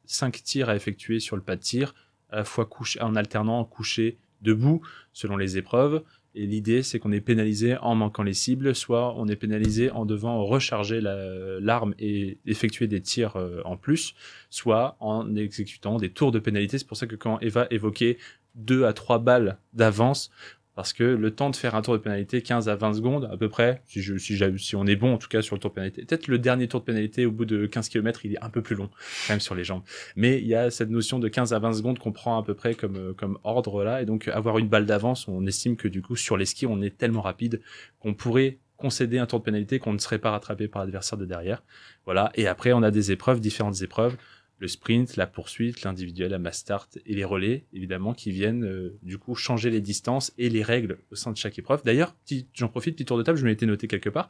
5 tirs à effectuer sur le pas de tir, à la fois en alternant couché, debout, selon les épreuves. Et l'idée, c'est qu'on est pénalisé en manquant les cibles, soit on est pénalisé en devant recharger l'arme et effectuer des tirs en plus, soit en exécutant des tours de pénalité. C'est pour ça que quand Eva évoquait 2 à 3 balles d'avance, parce que le temps de faire un tour de pénalité, 15 à 20 secondes à peu près, si on est bon en tout cas sur le tour de pénalité. Peut-être le dernier tour de pénalité au bout de 15 km, il est un peu plus long quand même sur les jambes. Mais il y a cette notion de 15 à 20 secondes qu'on prend à peu près comme ordre là, et donc avoir une balle d'avance, on estime que du coup sur les skis on est tellement rapide qu'on pourrait concéder un tour de pénalité qu'on ne serait pas rattrapé par l'adversaire de derrière. Voilà, et après on a des épreuves, différentes épreuves. Le sprint, la poursuite, l'individuel, la mass start et les relais, évidemment, qui viennent du coup changer les distances et les règles au sein de chaque épreuve. D'ailleurs, j'en profite, petit tour de table, je me l'étais noté quelque part.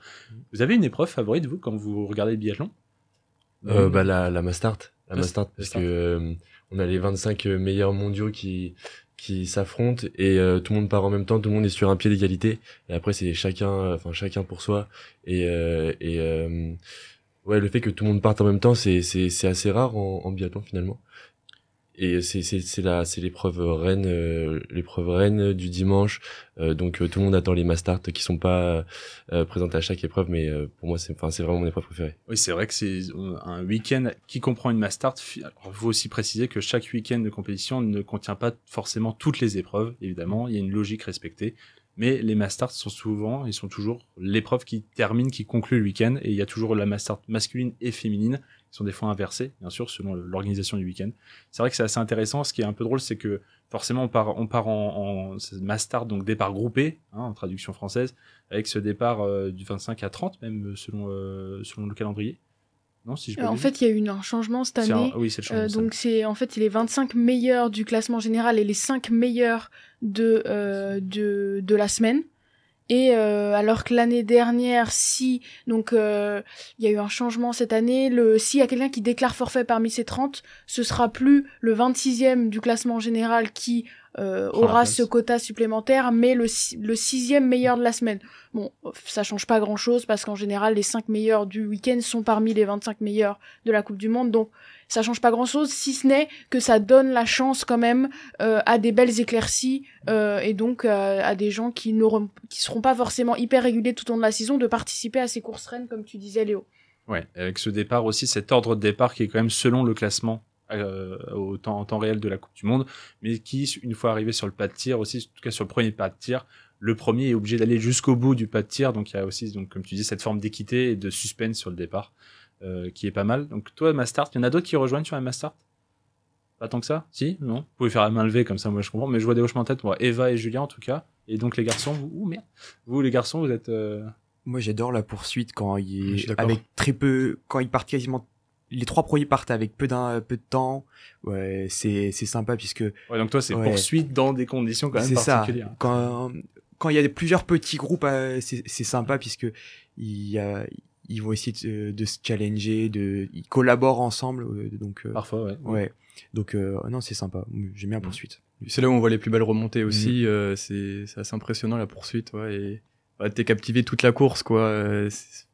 Vous avez une épreuve favorite, vous, quand vous regardez le biathlon? La mass start. La mass start, parce que on a les 25 meilleurs mondiaux qui s'affrontent et tout le monde part en même temps, tout le monde est sur un pied d'égalité. Et après, c'est chacun pour soi. Ouais, le fait que tout le monde parte en même temps, c'est assez rare en biathlon finalement. Et c'est l'épreuve reine du dimanche. Donc tout le monde attend les mass start qui sont pas présentes à chaque épreuve, mais pour moi c'est vraiment mon épreuve préférée. Oui, c'est vrai que c'est un week-end qui comprend une mass start. Alors, il faut aussi préciser que chaque week-end de compétition ne contient pas forcément toutes les épreuves. Évidemment, il y a une logique respectée. Mais les mass starts sont toujours l'épreuve qui conclut le week-end, et il y a toujours la mass start masculine et féminine, qui sont des fois inversées, bien sûr, selon l'organisation du week-end. C'est vrai que c'est assez intéressant. Ce qui est un peu drôle, c'est que forcément on part en mass start, donc départ groupé, en traduction française, avec ce départ du 25 à 30, même selon le calendrier. Non, si en fait, il y a eu un changement cette année. Oui, c'est le changement. Donc c'est les 25 meilleurs du classement général et les 5 meilleurs de la semaine. Et alors que l'année dernière, il y a eu un changement cette année, s'il y a quelqu'un qui déclare forfait parmi ces 30, ce sera plus le 26e du classement général qui aura ce quota supplémentaire, mais le 6e meilleur de la semaine. Bon, ça change pas grand-chose parce qu'en général, les 5 meilleurs du week-end sont parmi les 25 meilleurs de la Coupe du Monde, donc ça change pas grand-chose, si ce n'est que ça donne la chance quand même à des belles éclaircies et donc à des gens qui seront pas forcément hyper réguliers tout au long de la saison de participer à ces courses reines, comme tu disais, Léo. Ouais, avec ce départ aussi, cet ordre de départ qui est quand même selon le classement en temps réel de la Coupe du Monde, mais qui, une fois arrivé sur le pas de tir aussi, en tout cas sur le premier pas de tir, le premier est obligé d'aller jusqu'au bout du pas de tir. Donc il y a aussi, donc, comme tu dis, cette forme d'équité et de suspense sur le départ qui est pas mal. Donc toi, Mastart, il y en a d'autres qui rejoignent sur la Mastart? Pas tant que ça? Si? Non? Vous pouvez faire la main levée comme ça, moi je comprends. Mais je vois des hochements de tête, moi, Eva et Julien en tout cas. Et donc les garçons, vous les garçons, vous êtes... Moi, j'adore la poursuite quand Je suis d'accord. avec très peu, quand ils partent quasiment, les 3 premiers partent avec peu de temps. Ouais, c'est sympa puisque. Ouais, donc toi, c'est Ouais. poursuite dans des conditions quand même C'est ça. particulières. Quand il y a plusieurs petits groupes, c'est sympa puisque ils vont essayer de se challenger, ils collaborent ensemble, donc. Parfois, ouais. Ouais. Donc non, c'est sympa. J'aime bien la poursuite. C'est là où on voit les plus belles remontées aussi. C'est assez impressionnant la poursuite, ouais. Et t'es captivé toute la course, quoi.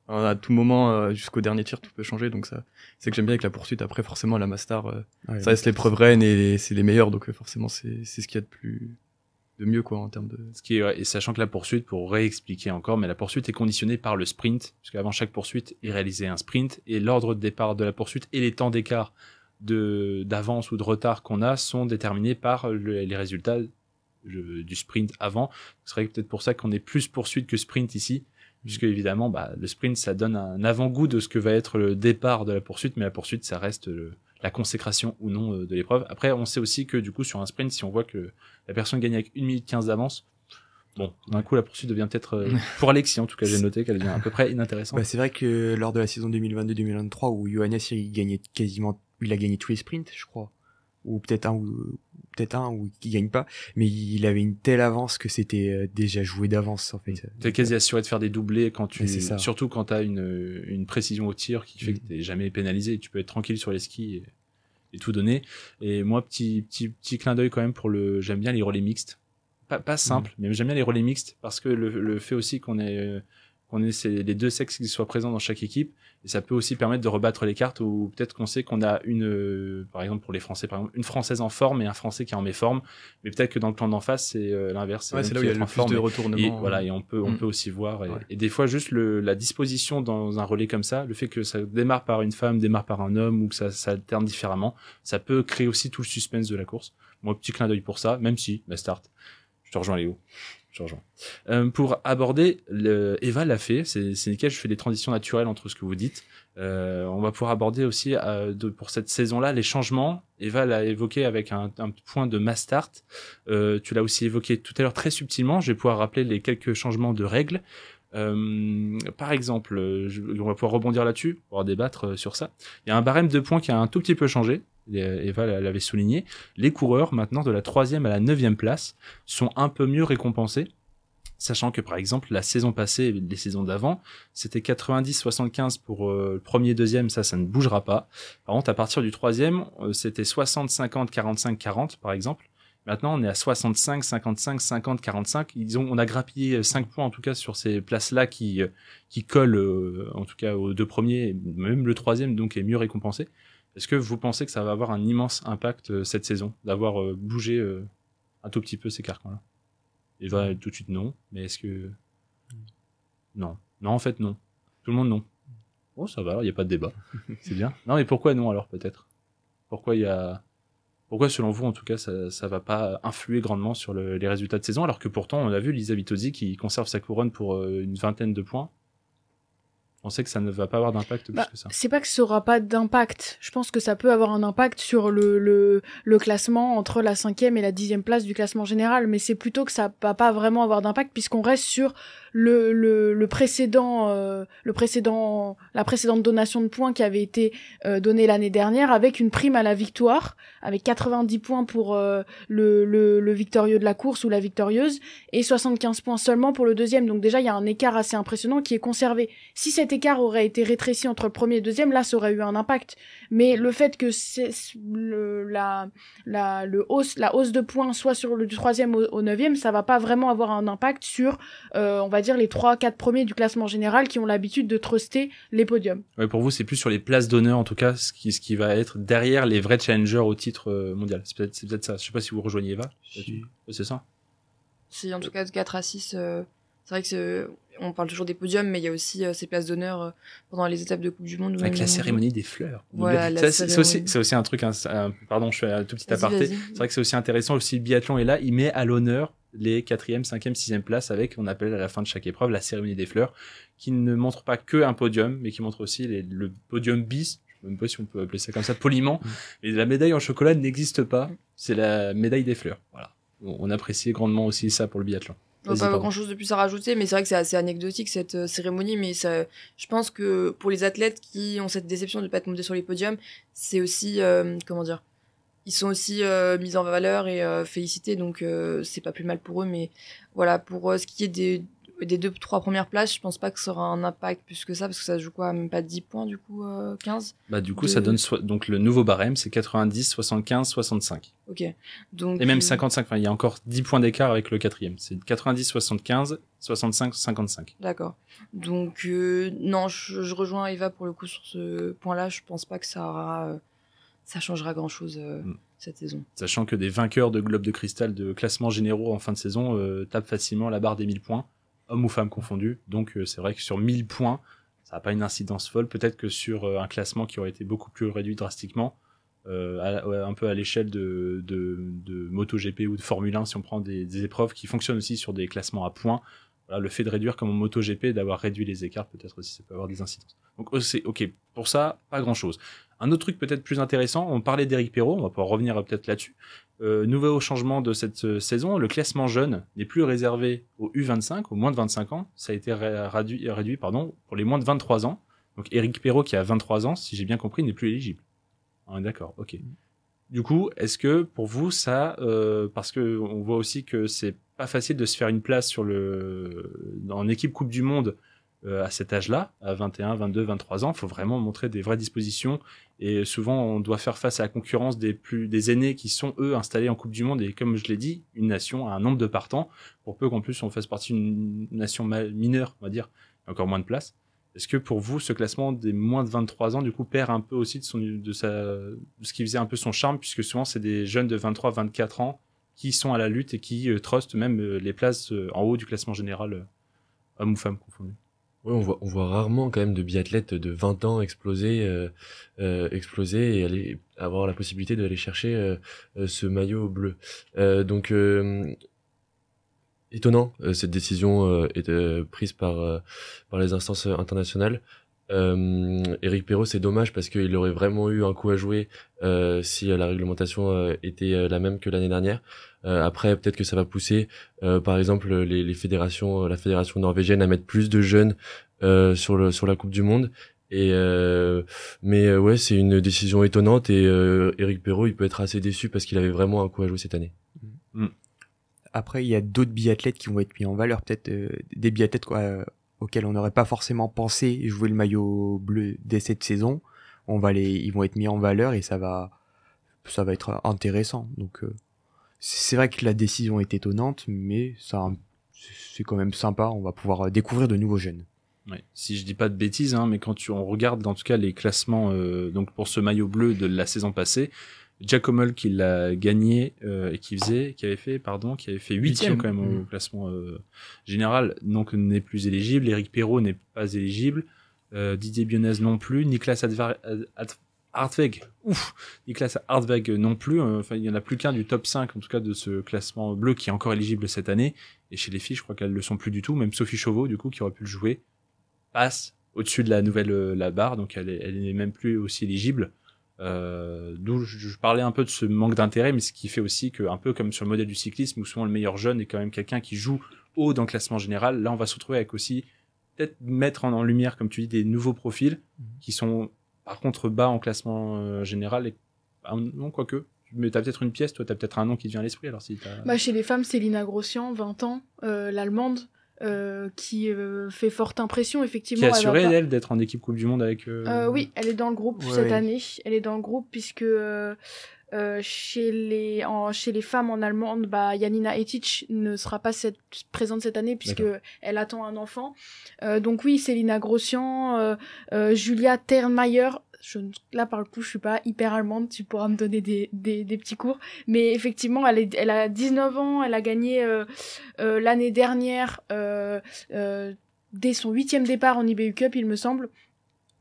À tout moment, jusqu'au dernier tir, tout peut changer. Donc ça, c'est que j'aime bien avec la poursuite. Après, forcément, la Mastar, ça reste l'épreuve reine et c'est les meilleurs. Donc forcément, c'est ce qu'il y a de mieux, quoi, en termes de. Et sachant que la poursuite, pour réexpliquer encore, mais la poursuite est conditionnée par le sprint, puisqu'avant chaque poursuite, il réalisait un sprint et l'ordre de départ de la poursuite et les temps d'écart d'avance ou de retard qu'on a sont déterminés par les résultats du sprint avant. Ce serait peut-être pour ça qu'on est plus poursuite que sprint ici, puisque évidemment, le sprint, ça donne un avant-goût de ce que va être le départ de la poursuite, mais la poursuite, ça reste la consécration ou non de l'épreuve. Après, on sait aussi que du coup, sur un sprint, si on voit que la personne gagne avec 1 minute 15 d'avance, bon, d'un coup, la poursuite devient peut-être, pour Alexis en tout cas, j'ai noté qu'elle devient à peu près inintéressante. C'est vrai que lors de la saison 2022-2023 où Johannes, il a gagné tous les sprints, je crois. Ou peut-être un où il gagne pas, mais il avait une telle avance que c'était déjà joué d'avance en fait. T'es quasi assuré de faire des doublés ça. surtout quand t'as une précision au tir qui fait que t'es jamais pénalisé, tu peux être tranquille sur les skis et tout donner. Et moi, petit clin d'œil quand même j'aime bien les relais mixtes. Pas simple, mais j'aime bien les relais mixtes parce que le fait aussi qu'on ait les deux sexes qui soient présents dans chaque équipe, et ça peut aussi permettre de rebattre les cartes, ou peut-être qu'on sait qu'on a par exemple pour les Français, une Française en forme et un Français qui est en méforme, mais peut-être que dans le clan d'en face c'est l'inverse. Ouais, c'est là où il y a le plus de retournements. Et voilà, et on peut aussi voir, et des fois juste la disposition dans un relais comme ça, le fait que ça démarre par une femme, démarre par un homme, ou que ça alterne différemment, ça peut créer aussi tout le suspense de la course. Moi, petit clin d'œil pour ça, même si, start. Je te rejoins Léo. Pour aborder, Eva l'a fait, c'est nickel, je fais des transitions naturelles entre ce que vous dites. On va pouvoir aborder aussi pour cette saison-là les changements. Eva l'a évoqué avec un point de Mastart. Tu l'as aussi évoqué tout à l'heure très subtilement. Je vais pouvoir rappeler les quelques changements de règles. Par exemple, on va pouvoir rebondir là-dessus, pouvoir débattre sur ça. Il y a un barème de points qui a un tout petit peu changé. Eva l'avait souligné. Les coureurs, maintenant, de la 3e à la 9e place, sont un peu mieux récompensés. Sachant que, par exemple, la saison passée et les saisons d'avant, c'était 90-75 pour le premier, deuxième, ça ne bougera pas. Par contre, à partir du 3e, c'était 60-50, 45-40, par exemple. Maintenant, on est à 65, 55, 50, 45. On a grappillé 5 points, en tout cas, sur ces places-là qui collent, en tout cas, aux deux premiers, même le 3e, donc, est mieux récompensé. Est-ce que vous pensez que ça va avoir un immense impact cette saison, d'avoir bougé un tout petit peu ces carcans-là? Et tout de suite non, mais est-ce que... Non, en fait non. Tout le monde non. Bon, ça va, il n'y a pas de débat. C'est bien. Non, mais pourquoi non alors peut-être? Pourquoi selon vous en tout cas ça va pas influer grandement sur les résultats de saison, alors que pourtant on a vu Lisa Vitozzi qui conserve sa couronne pour une 20aine de points. On sait que ça ne va pas avoir d'impact plus que ça. C'est pas que ça aura pas d'impact. Je pense que ça peut avoir un impact sur le classement entre la 5e et la 10e place du classement général, mais c'est plutôt que ça va pas vraiment avoir d'impact puisqu'on reste sur la précédente donation de points qui avait été donnée l'année dernière avec une prime à la victoire, avec 90 points pour le victorieux de la course ou la victorieuse et 75 points seulement pour le deuxième. Donc déjà, il y a un écart assez impressionnant qui est conservé. Si cet écart aurait été rétréci entre le premier et le deuxième, là, ça aurait eu un impact. Mais le fait que la hausse de points soit sur le 3e au 9e, ça va pas vraiment avoir un impact sur, on va dire, les 3-4 premiers du classement général qui ont l'habitude de truster les podiums. Ouais, pour vous, c'est plus sur les places d'honneur, en tout cas, ce qui va être derrière les vrais challengers au titre mondial. C'est peut-être ça. Je sais pas si vous rejoignez Eva. C'est ça? Si, en tout cas, de 4 à 6, c'est vrai que on parle toujours des podiums, mais il y a aussi ces places d'honneur pendant les étapes de Coupe du Monde. Avec la cérémonie des fleurs. Voilà, c'est aussi un truc, pardon, je fais un tout petit aparté. C'est vrai que c'est aussi intéressant, aussi le biathlon est là, il met à l'honneur les 4e, 5e, 6e places avec, on appelle à la fin de chaque épreuve, la cérémonie des fleurs, qui ne montre pas que un podium, mais qui montre aussi le podium bis, je ne sais même pas si on peut appeler ça comme ça, poliment, et la médaille en chocolat n'existe pas, c'est la médaille des fleurs. Voilà. On apprécie grandement aussi ça pour le biathlon. Pas grand chose de plus à rajouter, mais c'est vrai que c'est assez anecdotique cette cérémonie, mais ça, je pense que pour les athlètes qui ont cette déception de ne pas être montés sur les podiums, c'est aussi, comment dire, ils sont aussi mis en valeur et félicités, donc c'est pas plus mal pour eux, mais voilà, pour ce qui est des 2-3 premières places, je pense pas que ça aura un impact plus que ça, parce que ça joue quoi, même pas 10 points du coup, 15 Bah du coup ça donne donc le nouveau barème, c'est 90, 75, 65. Ok. Donc, et même 55, enfin il y a encore 10 points d'écart avec le 4e, c'est 90, 75, 65, 55. D'accord. Donc non, je rejoins Eva pour le coup sur ce point-là, je pense pas que ça changera grand-chose cette saison. Sachant que des vainqueurs de Globe de Cristal de classement généraux en fin de saison tapent facilement la barre des 1000 points. Hommes ou femmes confondus. Donc c'est vrai que sur 1000 points, ça n'a pas une incidence folle. Peut-être que sur un classement qui aurait été beaucoup plus réduit drastiquement, un peu à l'échelle de MotoGP ou de Formule 1, si on prend des épreuves qui fonctionnent aussi sur des classements à points, voilà, le fait de réduire comme en MotoGP, d'avoir réduit les écarts, peut-être aussi ça peut avoir des incidences. Donc c'est ok, pour ça, pas grand-chose. Un autre truc peut-être plus intéressant, on parlait d'Éric Perrault, on va pouvoir revenir peut-être là-dessus. Nouveau changement de cette saison, le classement jeune n'est plus réservé aux U25, aux moins de 25 ans, ça a été réduit pour les moins de 23 ans. Donc Éric Perrault qui a 23 ans, si j'ai bien compris, n'est plus éligible. Ah, d'accord, ok. Du coup, est-ce que pour vous ça, parce que on voit aussi que c'est pas facile de se faire une place en équipe Coupe du Monde à cet âge-là, à 21, 22, 23 ans, il faut vraiment montrer des vraies dispositions et souvent on doit faire face à la concurrence des aînés qui sont eux installés en Coupe du Monde et comme je l'ai dit, une nation a un nombre de partants pour peu qu'en plus on fasse partie d'une nation mineure, on va dire, encore moins de place. Est-ce que pour vous ce classement des moins de 23 ans du coup perd un peu aussi de ce qui faisait un peu son charme puisque souvent c'est des jeunes de 23, 24 ans qui sont à la lutte et qui trustent même les places en haut du classement général hommes ou femmes confondus. Oui, on voit rarement quand même de biathlètes de 20 ans exploser et aller avoir la possibilité d'aller chercher ce maillot bleu. Donc étonnant, cette décision est prise par les instances internationales. Éric Perrault, c'est dommage parce qu'il aurait vraiment eu un coup à jouer si la réglementation était la même que l'année dernière. Après, peut-être que ça va pousser, par exemple, les fédérations, la fédération norvégienne à mettre plus de jeunes sur la Coupe du Monde. Mais ouais, c'est une décision étonnante et Éric Perrault, il peut être assez déçu parce qu'il avait vraiment un coup à jouer cette année. Après, il y a d'autres biathlètes qui vont être mis en valeur, peut-être des biathlètes auxquels on n'aurait pas forcément pensé jouer le maillot bleu dès cette saison. Ils vont être mis en valeur et ça va être intéressant. Donc c'est vrai que la décision est étonnante, mais c'est quand même sympa. On va pouvoir découvrir de nouveaux jeunes. Ouais. Si je dis pas de bêtises, mais quand on regarde en tout cas les classements donc pour ce maillot bleu de la saison passée, Jack Hummel qui l'a gagné et qui avait fait 8e quand même au classement général, donc n'est plus éligible. Éric Perrault n'est pas éligible. Didier Bionez non plus. Niklas Hartweg non plus. Enfin, il y en a plus qu'un du top 5 en tout cas de ce classement bleu qui est encore éligible cette année. Et chez les filles, je crois qu'elles le sont plus du tout. Même Sophie Chauveau, du coup, qui aurait pu le jouer, passe au-dessus de la nouvelle la barre, donc elle n'est même plus aussi éligible. D'où je parlais un peu de ce manque d'intérêt, mais ce qui fait aussi que, un peu comme sur le modèle du cyclisme, où souvent le meilleur jeune est quand même quelqu'un qui joue haut dans le classement général, là on va se retrouver avec aussi peut-être mettre en lumière, comme tu dis, des nouveaux profils qui sont par contre bas en classement général. Et non, quoique. Mais t'as peut-être une pièce, toi t'as peut-être un nom qui te vient à l'esprit. Alors si chez les femmes, c'est Lina Grossian, 20 ans, l'allemande. Qui fait forte impression, effectivement. Qui a assuré, elle, d'être en équipe Coupe du Monde avec... Oui, elle est dans le groupe cette année. Elle est dans le groupe puisque chez les femmes en allemande, Janina Etic ne sera pas présente cette année puisque elle attend un enfant. Donc oui, Célina Grossian, Julia Ternmayer. Là, par le coup, je suis pas hyper allemande, tu pourras me donner des petits cours. Mais effectivement, elle a 19 ans, elle a gagné l'année dernière, dès son 8e départ en IBU Cup, il me semble.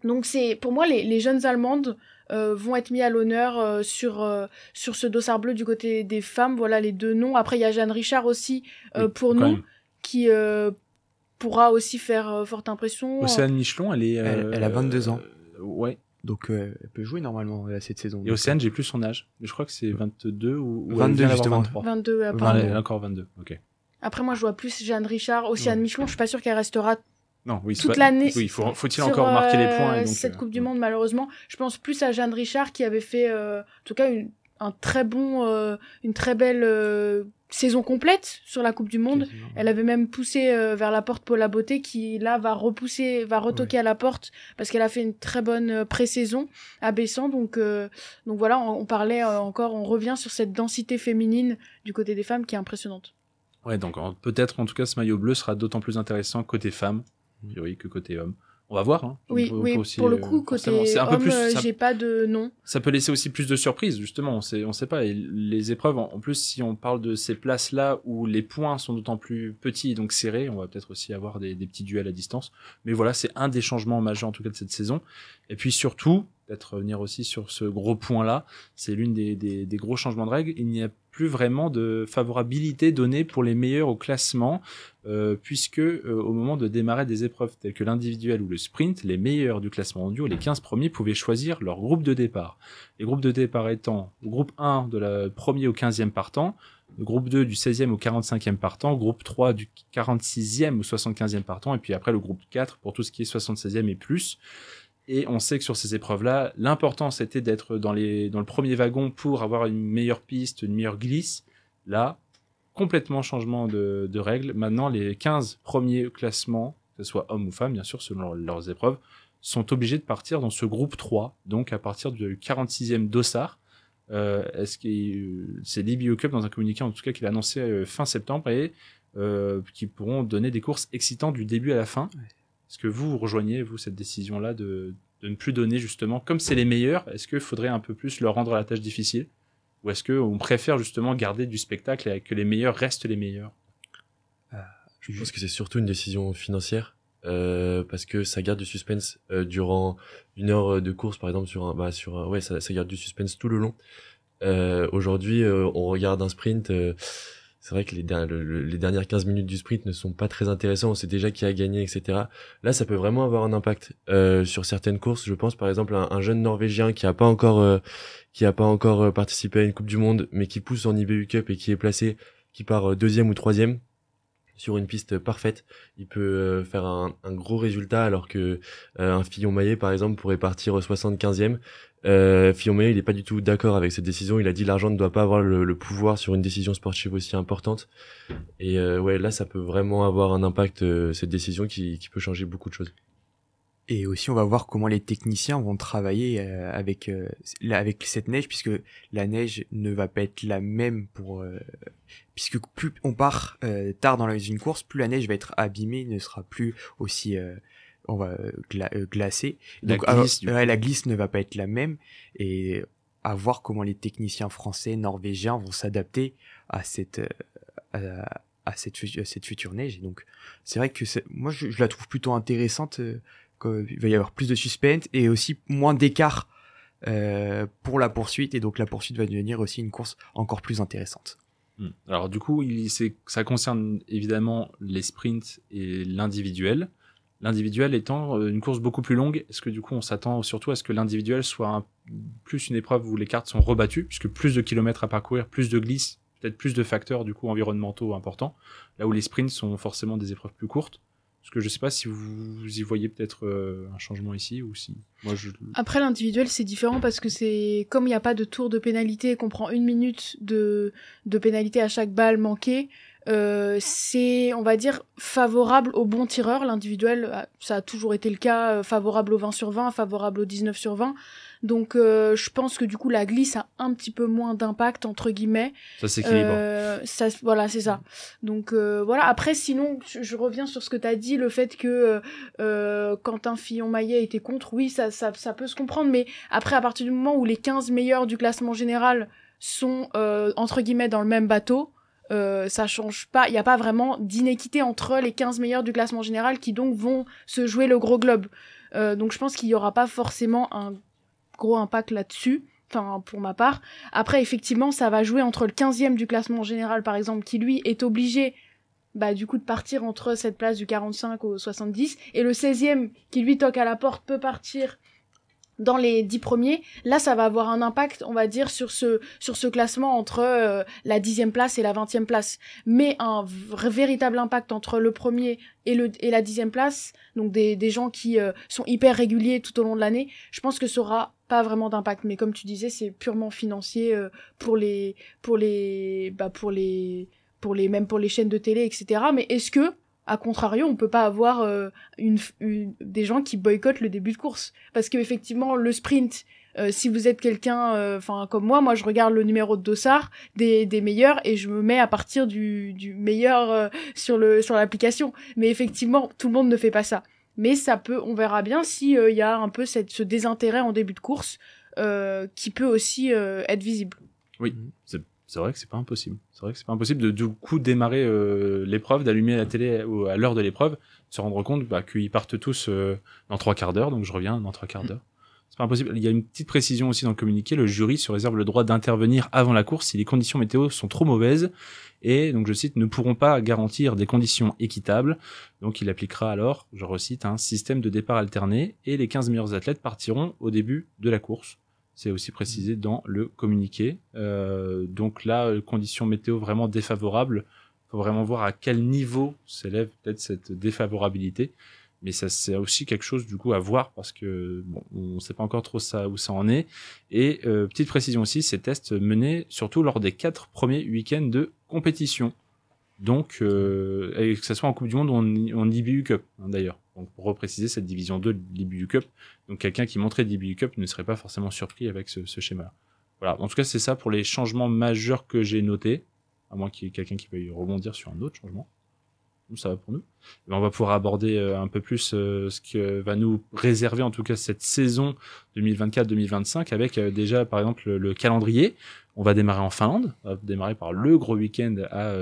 Donc c'est pour moi les jeunes Allemandes vont être mis à l'honneur sur ce dossard bleu du côté des femmes. Voilà les 2 noms. Après il y a Jeanne Richard aussi pour nous même. qui pourra aussi faire forte impression. Océane Michelon, Elle a 22 ans. Ouais. Donc elle peut jouer normalement cette saison. Et Océane, j'ai plus son âge. Mais je crois que c'est 22 ou 22 justement. 22 Elle apparemment. est encore 22. Ok. Après moi je vois plus Jeanne Richard, Océane Michelon. Je suis pas sûre qu'elle restera Non, oui, toute l'année. Oui, faut-il sur, encore marquer les points et donc, cette Coupe du Monde malheureusement. Je pense plus à Jeanne Richard qui avait fait en tout cas une très belle saison complète sur la Coupe du Monde. Quasiment. Elle avait même poussé vers la porte Paula Beauté qui là va retoquer à la porte parce qu'elle a fait une très bonne pré-saison à Bessan. Donc voilà, on parlait encore, on revient sur cette densité féminine du côté des femmes qui est impressionnante. Ouais, donc peut-être en tout cas ce maillot bleu sera d'autant plus intéressant côté femmes, a priori, que côté hommes. On va voir. Hein. Oui, aussi, pour le coup, côté homme, j'ai pas de nom. Ça peut laisser aussi plus de surprises, justement. On sait pas. Et les épreuves, en plus, si on parle de ces places-là où les points sont d'autant plus petits et donc serrés, on va peut-être aussi avoir des petits duels à distance. Mais voilà, c'est un des changements majeurs, en tout cas, de cette saison. Et puis surtout, peut-être revenir aussi sur ce gros point-là, c'est l'une des gros changements de règles. Il n'y a plus vraiment de favorabilité donnée pour les meilleurs au classement, puisque au moment de démarrer des épreuves telles que l'individuel ou le sprint, les meilleurs du classement mondial, les 15 premiers, pouvaient choisir leur groupe de départ. Les groupes de départ étant le groupe 1 de la premier au 15e partant, le groupe 2 du 16e au 45e partant, groupe 3 du 46e au 75e partant, et puis après le groupe 4 pour tout ce qui est 76e et plus. Et on sait que sur ces épreuves-là, l'important c'était d'être dans le premier wagon pour avoir une meilleure piste, une meilleure glisse. Là, complètement changement de règles. Maintenant, les 15 premiers classements, que ce soit hommes ou femmes, bien sûr, selon leurs épreuves, sont obligés de partir dans ce groupe 3, donc à partir du 46e dossard. C'est l'IBU Cup dans un communiqué en tout cas qu'il a annoncé fin septembre et qui pourront donner des courses excitantes du début à la fin. Ouais. Est-ce que vous rejoignez, vous, cette décision-là de ne plus donner, justement, comme c'est les meilleurs, est-ce qu'il faudrait un peu plus leur rendre la tâche difficile? Ou est-ce qu'on préfère justement garder du spectacle et que les meilleurs restent les meilleurs? Je pense que c'est surtout une décision financière, parce que ça garde du suspense durant 1 heure de course, par exemple, ça garde du suspense tout le long. Aujourd'hui, on regarde un sprint... c'est vrai que les dernières 15 minutes du sprint ne sont pas très intéressants. On sait déjà qui a gagné, etc. Là, ça peut vraiment avoir un impact sur certaines courses. Je pense par exemple à un jeune Norvégien qui a pas encore participé à une Coupe du Monde, mais qui pousse en IBU Cup et qui est placé, qui part 2e ou 3e sur une piste parfaite. Il peut faire un gros résultat alors que un Fillon-Maillet par exemple pourrait partir 75e. Fillon-Maillet, il est pas du tout d'accord avec cette décision. Il a dit l'argent ne doit pas avoir le pouvoir sur une décision sportive aussi importante. Et là, ça peut vraiment avoir un impact, cette décision qui peut changer beaucoup de choses. Et aussi, on va voir comment les techniciens vont travailler avec cette neige, puisque la neige ne va pas être la même puisque plus on part tard dans une course, plus la neige va être abîmée, ne sera plus aussi glacée. Donc la glisse ne va pas être la même, et à voir comment les techniciens français, norvégiens vont s'adapter à cette future neige. Et donc c'est vrai que moi je la trouve plutôt intéressante. Il va y avoir plus de suspense et aussi moins d'écart pour la poursuite, et donc la poursuite va devenir aussi une course encore plus intéressante. Alors du coup, ça concerne évidemment les sprints et l'individuel. L'individuel étant une course beaucoup plus longue, est-ce que du coup on s'attend surtout à ce que l'individuel soit plus une épreuve où les cartes sont rebattues, puisque plus de kilomètres à parcourir, plus de glisse, peut-être plus de facteurs du coup environnementaux importants, là où les sprints sont forcément des épreuves plus courtes? Parce que je sais pas si vous y voyez peut-être un changement ici ou si... Après l'individuel c'est différent parce que c'est comme il n'y a pas de tour de pénalité et qu'on prend 1 minute de pénalité à chaque balle manquée, c'est on va dire favorable aux bons tireurs. L'individuel ça a toujours été le cas, favorable au 20 sur 20, favorable au 19 sur 20. Donc je pense que du coup la glisse a un petit peu moins d'impact entre guillemets. Ça s'équilibre. Voilà, c'est ça. Donc voilà, après sinon je reviens sur ce que tu as dit, le fait que Quentin Fillon-Maillet était contre, oui, ça peut se comprendre, mais après à partir du moment où les 15 meilleurs du classement général sont entre guillemets dans le même bateau, ça change pas, il y a pas vraiment d'inéquité entre les 15 meilleurs du classement général qui donc vont se jouer le gros globe. Donc je pense qu'il y aura pas forcément un gros impact là-dessus. Enfin, pour ma part. Après, effectivement, ça va jouer entre le 15e du classement général, par exemple, qui lui est obligé, du coup, de partir entre cette place du 45 au 70, et le 16e, qui lui toque à la porte, peut partir dans les 10 premiers. Là, ça va avoir un impact, on va dire, sur ce classement entre la 10e place et la 20e place. Mais un véritable impact entre le premier et la 10e place, donc des gens qui sont hyper réguliers tout au long de l'année, je pense que ça aura pas vraiment d'impact. Mais comme tu disais, c'est purement financier pour les même pour les chaînes de télé, etc. Mais est-ce que, à contrario, on peut pas avoir des gens qui boycottent le début de course? Parce que effectivement, le sprint, si vous êtes quelqu'un, comme moi je regarde le numéro de dossard des meilleurs et je me mets à partir du meilleur sur l'application. Mais effectivement, tout le monde ne fait pas ça. Mais on verra bien si y a un peu ce désintérêt en début de course qui peut aussi être visible. Oui, c'est vrai que c'est pas impossible. C'est vrai que c'est pas impossible de du coup démarrer l'épreuve, d'allumer la télé à l'heure de l'épreuve, de se rendre compte qu'ils partent tous dans 3 quarts d'heure, donc je reviens dans 3 quarts d'heure. C'est pas impossible. Il y a une petite précision aussi dans le communiqué, le jury se réserve le droit d'intervenir avant la course si les conditions météo sont trop mauvaises et, donc je cite, ne pourront pas garantir des conditions équitables. Donc il appliquera alors, je recite, un système de départ alterné et les 15 meilleurs athlètes partiront au début de la course. C'est aussi précisé dans le communiqué. Donc là, conditions météo vraiment défavorables. Faut vraiment voir à quel niveau s'élève peut-être cette défavorabilité. Mais ça, c'est aussi quelque chose du coup à voir parce que on ne sait pas encore trop où ça en est. Et petite précision aussi, ces tests menés surtout lors des 4 premiers week-ends de compétition. Donc, et que ce soit en Coupe du Monde ou en IBU Cup, d'ailleurs. Donc, pour repréciser cette division 2 de l'IBU Cup, donc quelqu'un qui montrait l'IBU Cup ne serait pas forcément surpris avec ce schéma-là. Voilà. En tout cas, c'est ça pour les changements majeurs que j'ai notés, à moins qu'il y ait quelqu'un qui veuille rebondir sur un autre changement. Donc, ça va pour nous. Et on va pouvoir aborder un peu plus ce que va nous réserver, en tout cas, cette saison 2024-2025 avec déjà, par exemple, le calendrier. On va démarrer en Finlande. On va démarrer par le gros week-end à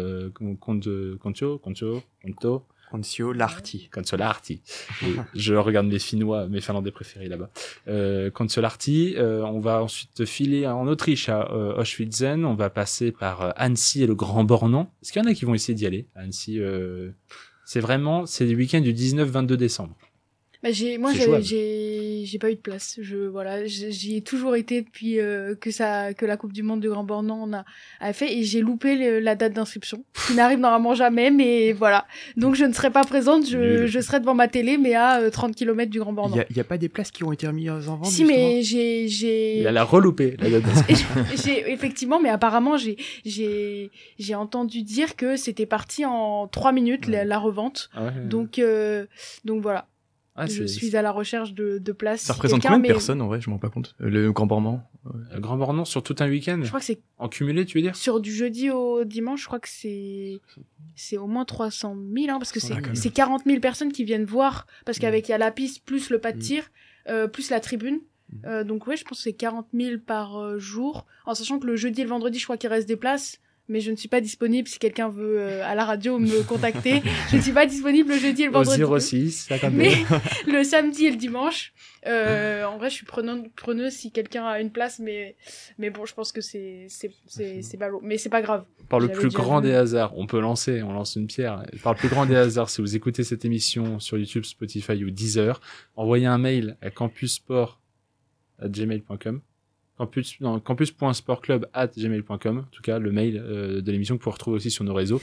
Kontiolahti. Kontiolahti. Je regarde mes Finlandais préférés là-bas. Kontiolahti. On va ensuite filer en Autriche à Auschwitz. On va passer par Annecy et le Grand Bornand. Est-ce qu'il y en a qui vont essayer d'y aller? Annecy, c'est des week-ends du 19-22 décembre. J'ai pas eu de place. J'y ai toujours été depuis que la Coupe du Monde du Grand Bornand a fait et j'ai loupé la date d'inscription, qui n'arrive normalement jamais, mais voilà. Donc je ne serai pas présente, je serai devant ma télé, mais à 30 km du Grand Bornand. Il y a pas des places qui ont été remises en vente? Si, mais Elle a reloupé la date d'inscription. Effectivement, mais apparemment j'ai entendu dire que c'était parti en 3 minutes la revente. Ah ouais. Donc voilà. Ah, je suis à la recherche de places. Ça représente combien de personnes en vrai? Je m'en rends pas compte. Le Grand Bornand. Le Grand Bornand sur tout un week-end. Je crois que c'est en cumulé, tu veux dire? Sur du jeudi au dimanche, je crois que c'est au moins 300 000, hein, parce que c'est 40 000 personnes qui viennent voir, parce qu'avec il y a la piste plus le pas de tir, plus la tribune. Donc ouais, je pense que c'est 40 000 par jour, en sachant que le jeudi et le vendredi, je crois qu'il reste des places. Mais je ne suis pas disponible si quelqu'un veut à la radio me contacter. Je ne suis pas disponible le jeudi et le vendredi. Au 06, mais le samedi et le dimanche, en vrai, je suis preneuse si quelqu'un a une place, mais bon, je pense que c'est ballot. Mais c'est pas grave. Par le plus grand des hasards, on lance une pierre. Par le plus grand des hasards, si vous écoutez cette émission sur YouTube, Spotify ou Deezer, envoyez un mail à campussport@gmail.com. campus.sportclub@gmail.com, en tout cas le mail de l'émission que vous pouvez retrouver aussi sur nos réseaux,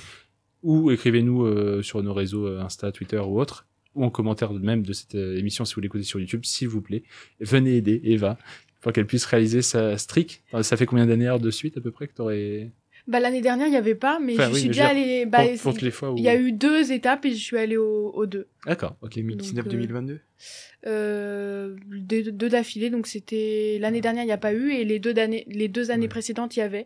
ou écrivez-nous sur nos réseaux Insta, Twitter ou autres, ou en commentaire même de cette émission si vous l'écoutez sur YouTube, s'il vous plaît. Venez aider Eva pour qu'elle puisse réaliser sa streak. Ça fait combien d'années de suite à peu près que t'aurais... l'année dernière, il n'y avait pas, mais je suis déjà allée... pour les fois où... Il y a eu 2 étapes et je suis allée aux 2. D'accord, ok. 2019-2022 2 d'affilée, donc c'était... L'année dernière, il n'y a pas eu, et les 2 années précédentes, il y avait.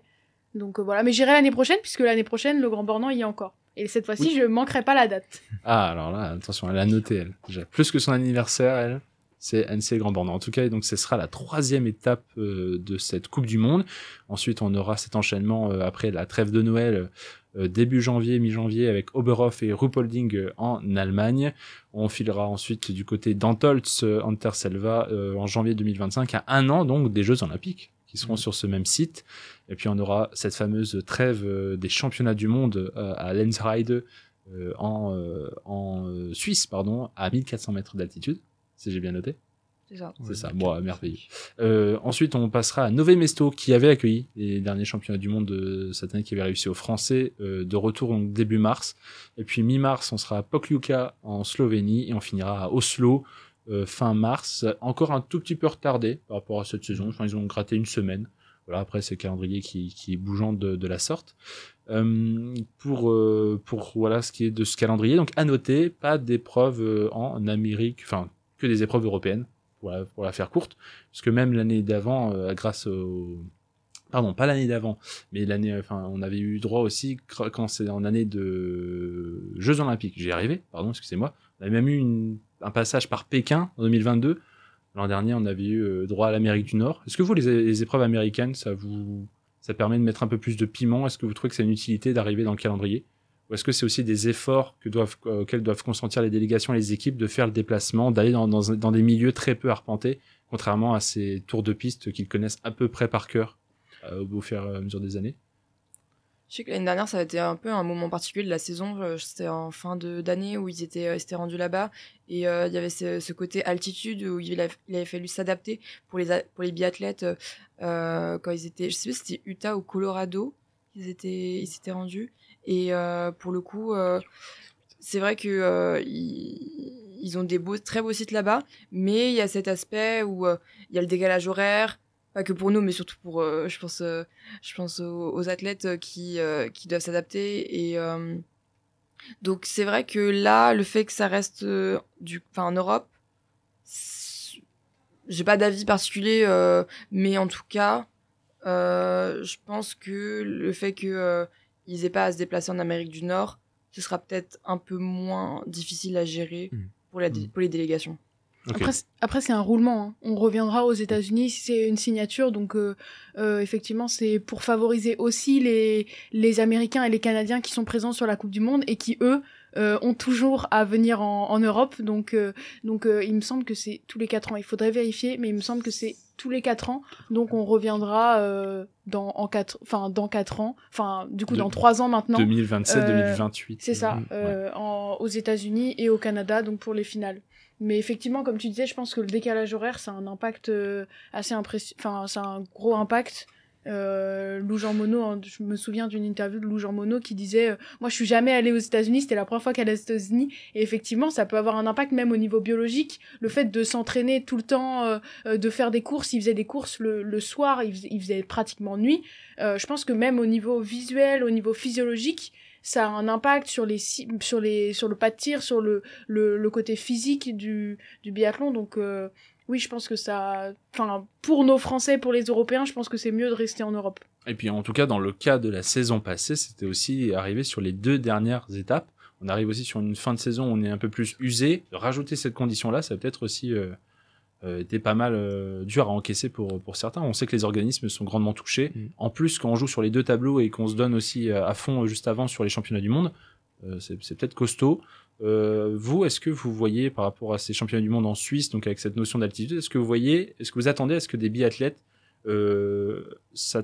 Donc voilà, mais j'irai l'année prochaine, puisque l'année prochaine, le Grand Bornand, il y a encore. Et cette fois-ci, je manquerai pas la date. Ah, alors là, attention, elle a noté, elle. Déjà, plus que son anniversaire, elle... C'est Annecy Grand Bornand. En tout cas, donc ce sera la 3e étape de cette Coupe du Monde. Ensuite, on aura cet enchaînement après la trêve de Noël début janvier, mi-janvier avec Oberhof et Ruhpolding en Allemagne. On filera ensuite du côté d'Antolz, Anterselva en janvier 2025, à 1 an donc des Jeux Olympiques qui seront sur ce même site. Et puis on aura cette fameuse trêve des championnats du monde à Lenzheide en Suisse, à 1400 mètres d'altitude, si j'ai bien noté. C'est ça, bon, merveilleux. Ensuite, on passera à Nové Mesto, qui avait accueilli les derniers championnats du monde de cette année, qui avait réussi aux Français, de retour donc, début mars. Et puis mi-mars, on sera à Pokljuka en Slovénie, et on finira à Oslo fin mars. Encore un tout petit peu retardé par rapport à cette saison. Enfin, ils ont gratté une semaine. Voilà, après, c'est le calendrier qui est bougeant de la sorte. Pour voilà ce qui est de ce calendrier. Donc, à noter, pas d'épreuves en Amérique, enfin, que des épreuves européennes. Pour la faire courte, parce que même l'année d'avant, grâce au... Pardon, pas l'année d'avant, mais on avait eu droit aussi, quand c'est en année de Jeux Olympiques, j'y arrivé, pardon, excusez-moi, on avait même eu un passage par Pékin en 2022, l'an dernier on avait eu droit à l'Amérique du Nord. Est-ce que vous, les épreuves américaines, ça permet de mettre un peu plus de piment? Est-ce que vous trouvez que c'est une utilité d'arriver dans le calendrier? Ou est-ce que c'est aussi des efforts auxquels doivent consentir les délégations et les équipes de faire le déplacement, d'aller dans des milieux très peu arpentés, contrairement à ces tours de piste qu'ils connaissent à peu près par cœur au fur et à mesure des années? Je sais que l'année dernière, ça a été un peu un moment particulier de la saison. C'était en fin d'année où ils s'étaient rendus là-bas. Et il y avait ce côté altitude où il avait fallu s'adapter pour les biathlètes quand ils étaient... Je sais pas si c'était Utah ou Colorado. Ils s'étaient rendus. Et pour le coup, c'est vrai que ils ont des très beaux sites là-bas, mais il y a cet aspect où il y a le décalage horaire, pas que pour nous, mais surtout pour, je pense aux athlètes qui doivent s'adapter. Et donc c'est vrai que là, le fait que ça reste en Europe, j'ai pas d'avis particulier, mais en tout cas, je pense que le fait que ils aient pas à se déplacer en Amérique du Nord, ce sera peut-être un peu moins difficile à gérer pour les délégations. Okay. Après c'est un roulement, hein. On reviendra aux États-Unis, c'est une signature, donc effectivement c'est pour favoriser aussi les Américains et les Canadiens qui sont présents sur la Coupe du Monde et qui eux ont toujours à venir en Europe, donc il me semble que c'est tous les 4 ans. Il faudrait vérifier, mais il me semble que c'est tous les 4 ans, donc on reviendra dans 4 ans, enfin du coup dans 3 ans maintenant. 2027-2028. C'est ça, aux États-Unis et au Canada, donc pour les finales. Mais effectivement, comme tu disais, je pense que le décalage horaire, ça a un impact assez impressionnant. Enfin, c'est un gros impact. Lou Jean Monod, je me souviens d'une interview de Lou Jean Monod qui disait moi je suis jamais allée aux États-Unis, c'était la première fois qu'elle allait aux États-Unis, et effectivement ça peut avoir un impact même au niveau biologique, le fait de s'entraîner tout le temps, de faire des courses. Il faisait des courses le soir, il faisait pratiquement nuit. Je pense que même au niveau visuel, au niveau physiologique, ça a un impact sur le pas de tir, sur le côté physique du biathlon. Donc oui, je pense que ça, enfin, pour nos Français, pour les Européens, je pense que c'est mieux de rester en Europe. Et puis, en tout cas, dans le cas de la saison passée, c'était aussi arrivé sur les 2 dernières étapes. On arrive aussi sur une fin de saison où on est un peu plus usé. Rajouter cette condition-là, ça a peut-être aussi été pas mal dur à encaisser pour certains. On sait que les organismes sont grandement touchés. En plus, quand on joue sur les 2 tableaux et qu'on se donne aussi à fond juste avant sur les championnats du monde, c'est peut-être costaud. Vous, est-ce que vous voyez par rapport à ces championnats du monde en Suisse, donc avec cette notion d'altitude, est-ce que vous attendez à ce que des biathlètes soient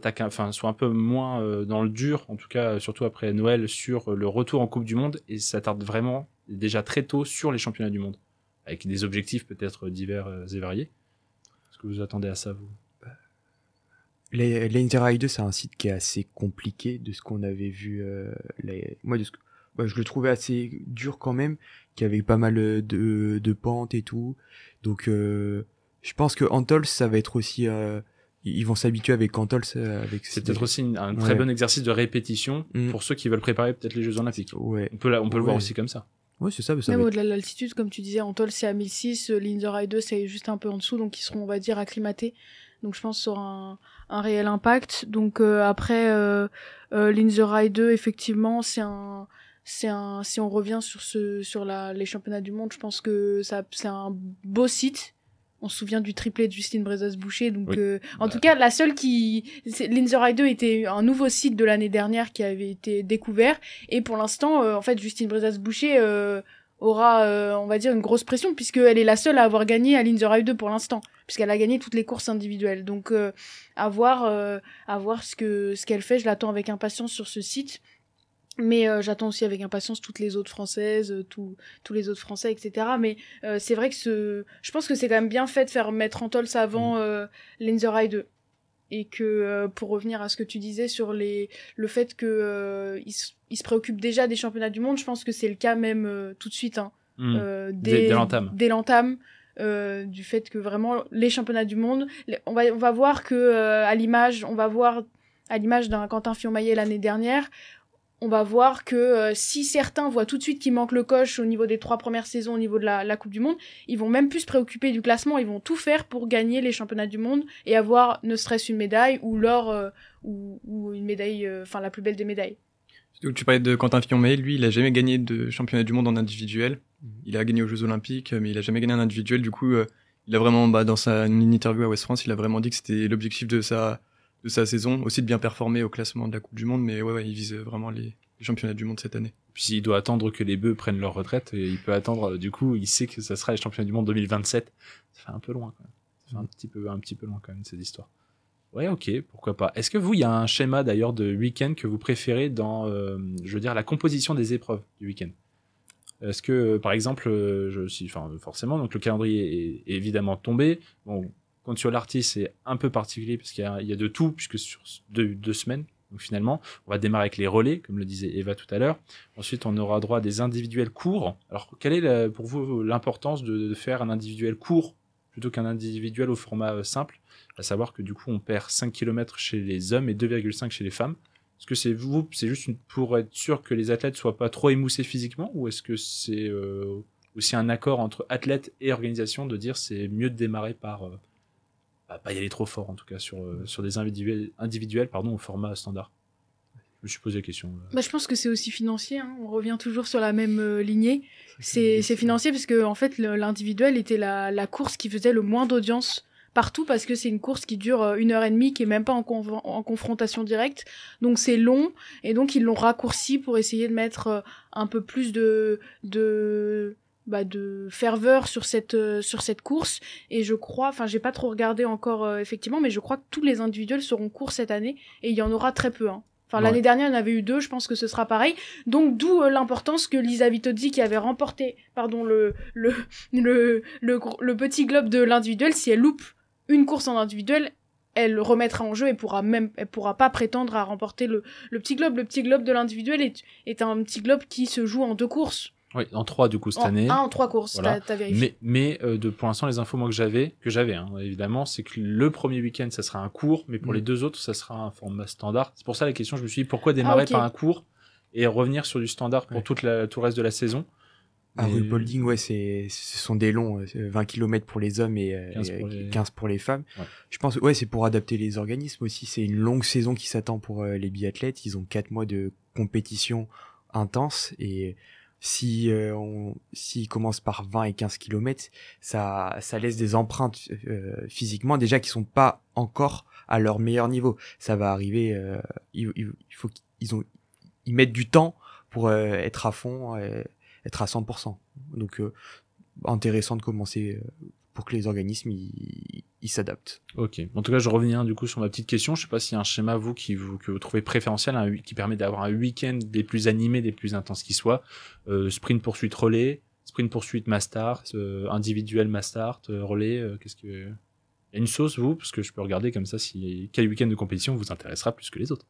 un peu moins dans le dur, en tout cas surtout après Noël, sur le retour en Coupe du Monde, et s'attardent vraiment déjà très tôt sur les championnats du monde, avec des objectifs peut-être divers et variés? Est-ce que vous attendez à ça, vous? L'Interride, c'est un site qui est assez compliqué de ce qu'on avait vu. Moi, je le trouvais assez dur quand même, qui avait pas mal de pentes et tout. Donc, je pense que Antolz, ça va être aussi... ils vont s'habituer avec Antolz. C'est peut-être aussi un très bon exercice de répétition pour ceux qui veulent préparer peut-être les Jeux Olympiques. Ouais. On peut le voir aussi comme ça. Ouais, c'est ça. Même au-delà de l'altitude, comme tu disais, Antolz c'est à 1006, l'Interride c'est juste un peu en dessous, donc ils seront, on va dire, acclimatés. Donc je pense que ça aura un réel impact. Donc après, l'Interride, effectivement, si on revient sur les championnats du monde, je pense que c'est un beau site. On se souvient du triplé de Justine Brezos-Boucher. Donc, en tout cas, la seule Linzer Eye 2 était un nouveau site de l'année dernière qui avait été découvert. Et pour l'instant, en fait, Justine Brezos-Boucher aura, on va dire, une grosse pression puisqu'elle est la seule à avoir gagné à Linzer Eye 2 pour l'instant, puisqu'elle a gagné toutes les courses individuelles. Donc, à voir ce qu'elle fait. Je l'attends avec impatience sur ce site. Mais j'attends aussi avec impatience toutes les autres françaises, tous les autres français, etc. Mais c'est vrai que je pense que c'est quand même bien fait de faire mettre Antols avant Linzer Eye 2. Et que, pour revenir à ce que tu disais sur le fait que il se préoccupe déjà des championnats du monde, je pense que c'est le cas même tout de suite. Hein. Dès l'entame. Dès l'entame. Du fait que vraiment les championnats du monde, on va voir que à l'image d'un Quentin Fillon-Maillet l'année dernière, on va voir que si certains voient tout de suite qu'il manque le coche au niveau des 3 premières saisons au niveau de la Coupe du Monde, ils vont même plus se préoccuper du classement, ils vont tout faire pour gagner les championnats du monde et avoir ne serait-ce une médaille ou l'or ou une médaille, enfin la plus belle des médailles. Donc, tu parlais de Quentin Fillon-Maillet, lui, il a jamais gagné de championnat du monde en individuel. Il a gagné aux Jeux Olympiques, mais il a jamais gagné en individuel. Du coup, il a vraiment, dans sa interview à Ouest France, il a vraiment dit que c'était l'objectif de sa saison, aussi de bien performer au classement de la Coupe du Monde, mais ouais, il vise vraiment les championnats du monde cette année. Puis s'il doit attendre que les bœufs prennent leur retraite, il peut attendre, du coup, il sait que ça sera les championnats du monde 2027. Ça fait un peu loin, quand même. Ça fait un petit peu loin, quand même, cette histoire. Ouais, ok, pourquoi pas. Est-ce que vous, il y a un schéma, d'ailleurs, de week-end que vous préférez dans, je veux dire, la composition des épreuves du week-end? Est-ce que, par exemple, forcément, donc le calendrier est évidemment tombé. Bon, contre sur l'Artis, c'est un peu particulier parce qu'il y a de tout, puisque sur 2 semaines, donc finalement, on va démarrer avec les relais, comme le disait Eva tout à l'heure. Ensuite, on aura droit à des individuels courts. Alors, quelle est pour vous l'importance de faire un individuel court plutôt qu'un individuel au format simple? À savoir que du coup, on perd 5 km chez les hommes et 2,5 chez les femmes. Est-ce que c'est juste pour être sûr que les athlètes soient pas trop émoussés physiquement, ou est-ce que c'est aussi un accord entre athlètes et organisation de dire c'est mieux de démarrer par pas y aller trop fort, en tout cas sur des individuels au format standard? Je me suis posé la question. Je pense que c'est aussi financier, hein. On revient toujours sur la même lignée. C'est financier parce que en fait l'individuel était la course qui faisait le moins d'audience partout, parce que c'est une course qui dure 1h30, qui est même pas en confrontation directe, donc c'est long, et donc ils l'ont raccourci pour essayer de mettre un peu plus de ferveur sur cette course. Et je crois, j'ai pas trop regardé encore effectivement, mais je crois que tous les individuels seront courts cette année, et il y en aura très peu, hein. L'année dernière, il y en avait eu 2, je pense que ce sera pareil. Donc, d'où l'importance que Lisa Vitozzi, qui avait remporté, le petit globe de l'individuel, si elle loupe une course en individuel, elle remettra en jeu et elle pourra pas prétendre à remporter le petit globe. Le petit globe de l'individuel est un petit globe qui se joue en 2 courses. Oui, en 3 du coup cette année. En 3 courses, voilà. T'as vérifié. Mais pour l'instant, les infos que j'avais, hein, évidemment, c'est que le premier week-end, ça sera un court, mais pour les 2 autres, ça sera un format standard. C'est pour ça la question, je me suis dit, pourquoi démarrer par un court et revenir sur du standard pour tout le reste de la saison? Rude-Bolding, ce sont des longs, 20 km pour les hommes et 15 pour les femmes. Ouais. Je pense, c'est pour adapter les organismes aussi. C'est une longue saison qui s'attend pour les biathlètes. Ils ont 4 mois de compétition intense, et s'ils commencent par 20 et 15 km, ça laisse des empreintes physiquement déjà qui sont pas encore à leur meilleur niveau. Ça va arriver, il faut qu'ils mettent du temps pour être à fond, être à 100%. Donc intéressant de commencer pour que les organismes ils s'adaptent. Ok. En tout cas, je reviens du coup sur ma petite question. Je sais pas s'il y a un schéma que vous trouvez préférentiel, qui permet d'avoir un week-end des plus animés, des plus intenses qui soit. Sprint poursuite relais, sprint poursuite mass start, individuel mass start, relais. Qu'est-ce que il y a une sauce, vous, parce que je peux regarder comme ça quel week-end de compétition vous intéressera plus que les autres.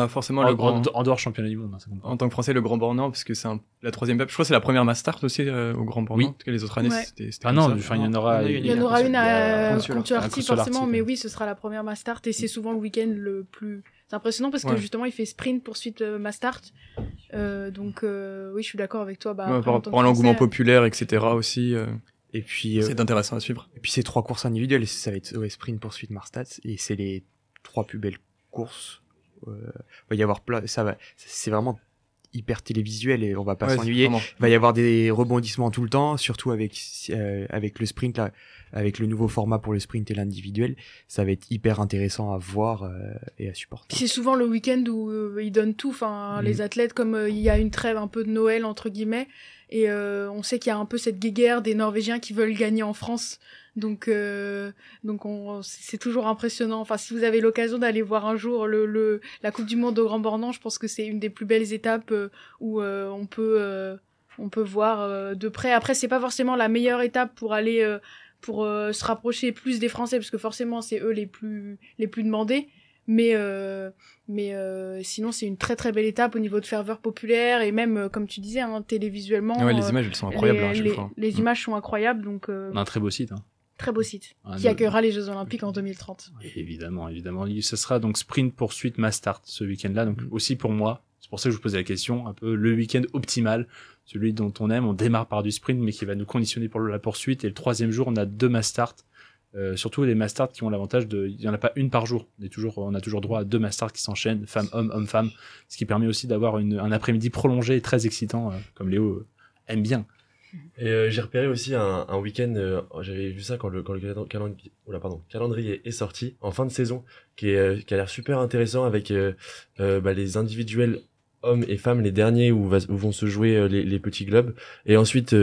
Forcément en dehors championnat du monde, hein, en tant que Français, le Grand Bornand, parce que c'est la 3e étape. Je crois que c'est la première mass start aussi au Grand Bornand. En tout cas, les autres années, c'était non, il y en aura. Il y en aura une à Consularty forcément, mais oui, ce sera la première mass start, et c'est souvent le week-end le plus impressionnant, parce que justement, il fait sprint poursuite mass start. Donc oui, je suis d'accord avec toi. Pour l'engouement populaire, etc. aussi. Et puis c'est intéressant à suivre. Et puis c'est 3 courses individuelles, ça va être sprint poursuite Marstats, et c'est les 3 plus belles courses. Va y avoir c'est vraiment hyper télévisuel et on va pas Ouais, s'ennuyer. vraiment. Il va y avoir des rebondissements tout le temps, surtout avec le sprint là, avec le nouveau format pour le sprint et l'individuel. Ça va être hyper intéressant à voir et à supporter. C'est souvent le week-end où ils donnent tout. Enfin, les athlètes, comme il y a une trêve un peu de Noël entre guillemets, et on sait qu'il y a un peu cette guéguerre des Norvégiens qui veulent gagner en France. Donc c'est toujours impressionnant. Enfin, si vous avez l'occasion d'aller voir un jour la Coupe du Monde au Grand Bornand, je pense que c'est une des plus belles étapes où on peut voir de près. Après, c'est pas forcément la meilleure étape pour aller pour se rapprocher plus des Français, parce que forcément c'est eux les plus demandés. Mais sinon c'est une très très belle étape au niveau de ferveur populaire et même comme tu disais hein, télévisuellement. Ouais, les images elles sont incroyables à chaque fois. Les images sont incroyables donc. On a un très beau site. Hein. Très beau site qui accueillera les Jeux Olympiques en 2030. Évidemment. Ce sera donc sprint poursuite mass start ce week-end-là. Donc aussi pour moi, c'est pour ça que je vous posais la question, un peu le week-end optimal, celui dont on aime. On démarre par du sprint mais qui va nous conditionner pour la poursuite. Et le troisième jour, on a 2 mass start. Surtout les mass start qui ont l'avantage il y en a pas une par jour. On a toujours droit à 2 mass start qui s'enchaînent, femmes-hommes, hommes-femmes, ce qui permet aussi d'avoir un après-midi prolongé et très excitant, comme Léo aime bien. Et j'ai repéré aussi un week-end, j'avais vu ça quand le calendrier est sorti, en fin de saison, qui a l'air super intéressant avec les individuels hommes et femmes, les derniers où vont se jouer les petits globes, et ensuite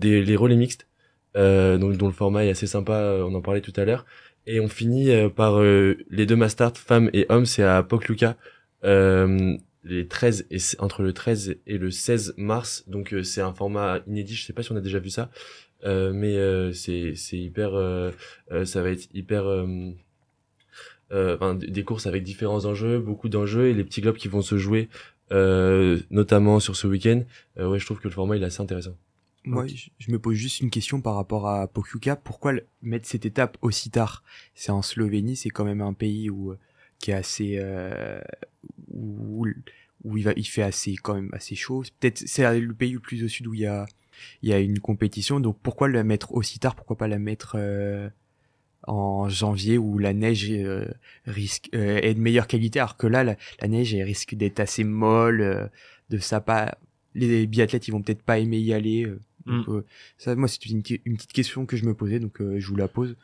les relais mixtes, donc dont le format est assez sympa, on en parlait tout à l'heure, et on finit par les 2 mass start femmes et hommes, c'est à Pokluka, entre le 13 et le 16 mars, donc c'est un format inédit, je sais pas si on a déjà vu ça, mais c'est hyper ça va être hyper des courses avec différents enjeux, beaucoup d'enjeux, et les petits globes qui vont se jouer notamment sur ce week-end. Ouais, je trouve que le format il est assez intéressant. Moi, je me pose juste une question par rapport à Pokluka. Pourquoi mettre cette étape aussi tard? C'est en Slovénie, c'est quand même un pays qui est assez où il fait quand même assez chaud. Peut-être c'est le pays le plus au sud où il y a une compétition. Donc pourquoi la mettre aussi tard? Pourquoi pas la mettre en janvier où la neige est de meilleure qualité, alors que là la neige elle risque d'être assez molle, les biathlètes ils vont peut-être pas aimer y aller. Donc, ça, moi c'est une petite question que je me posais, donc je vous la pose.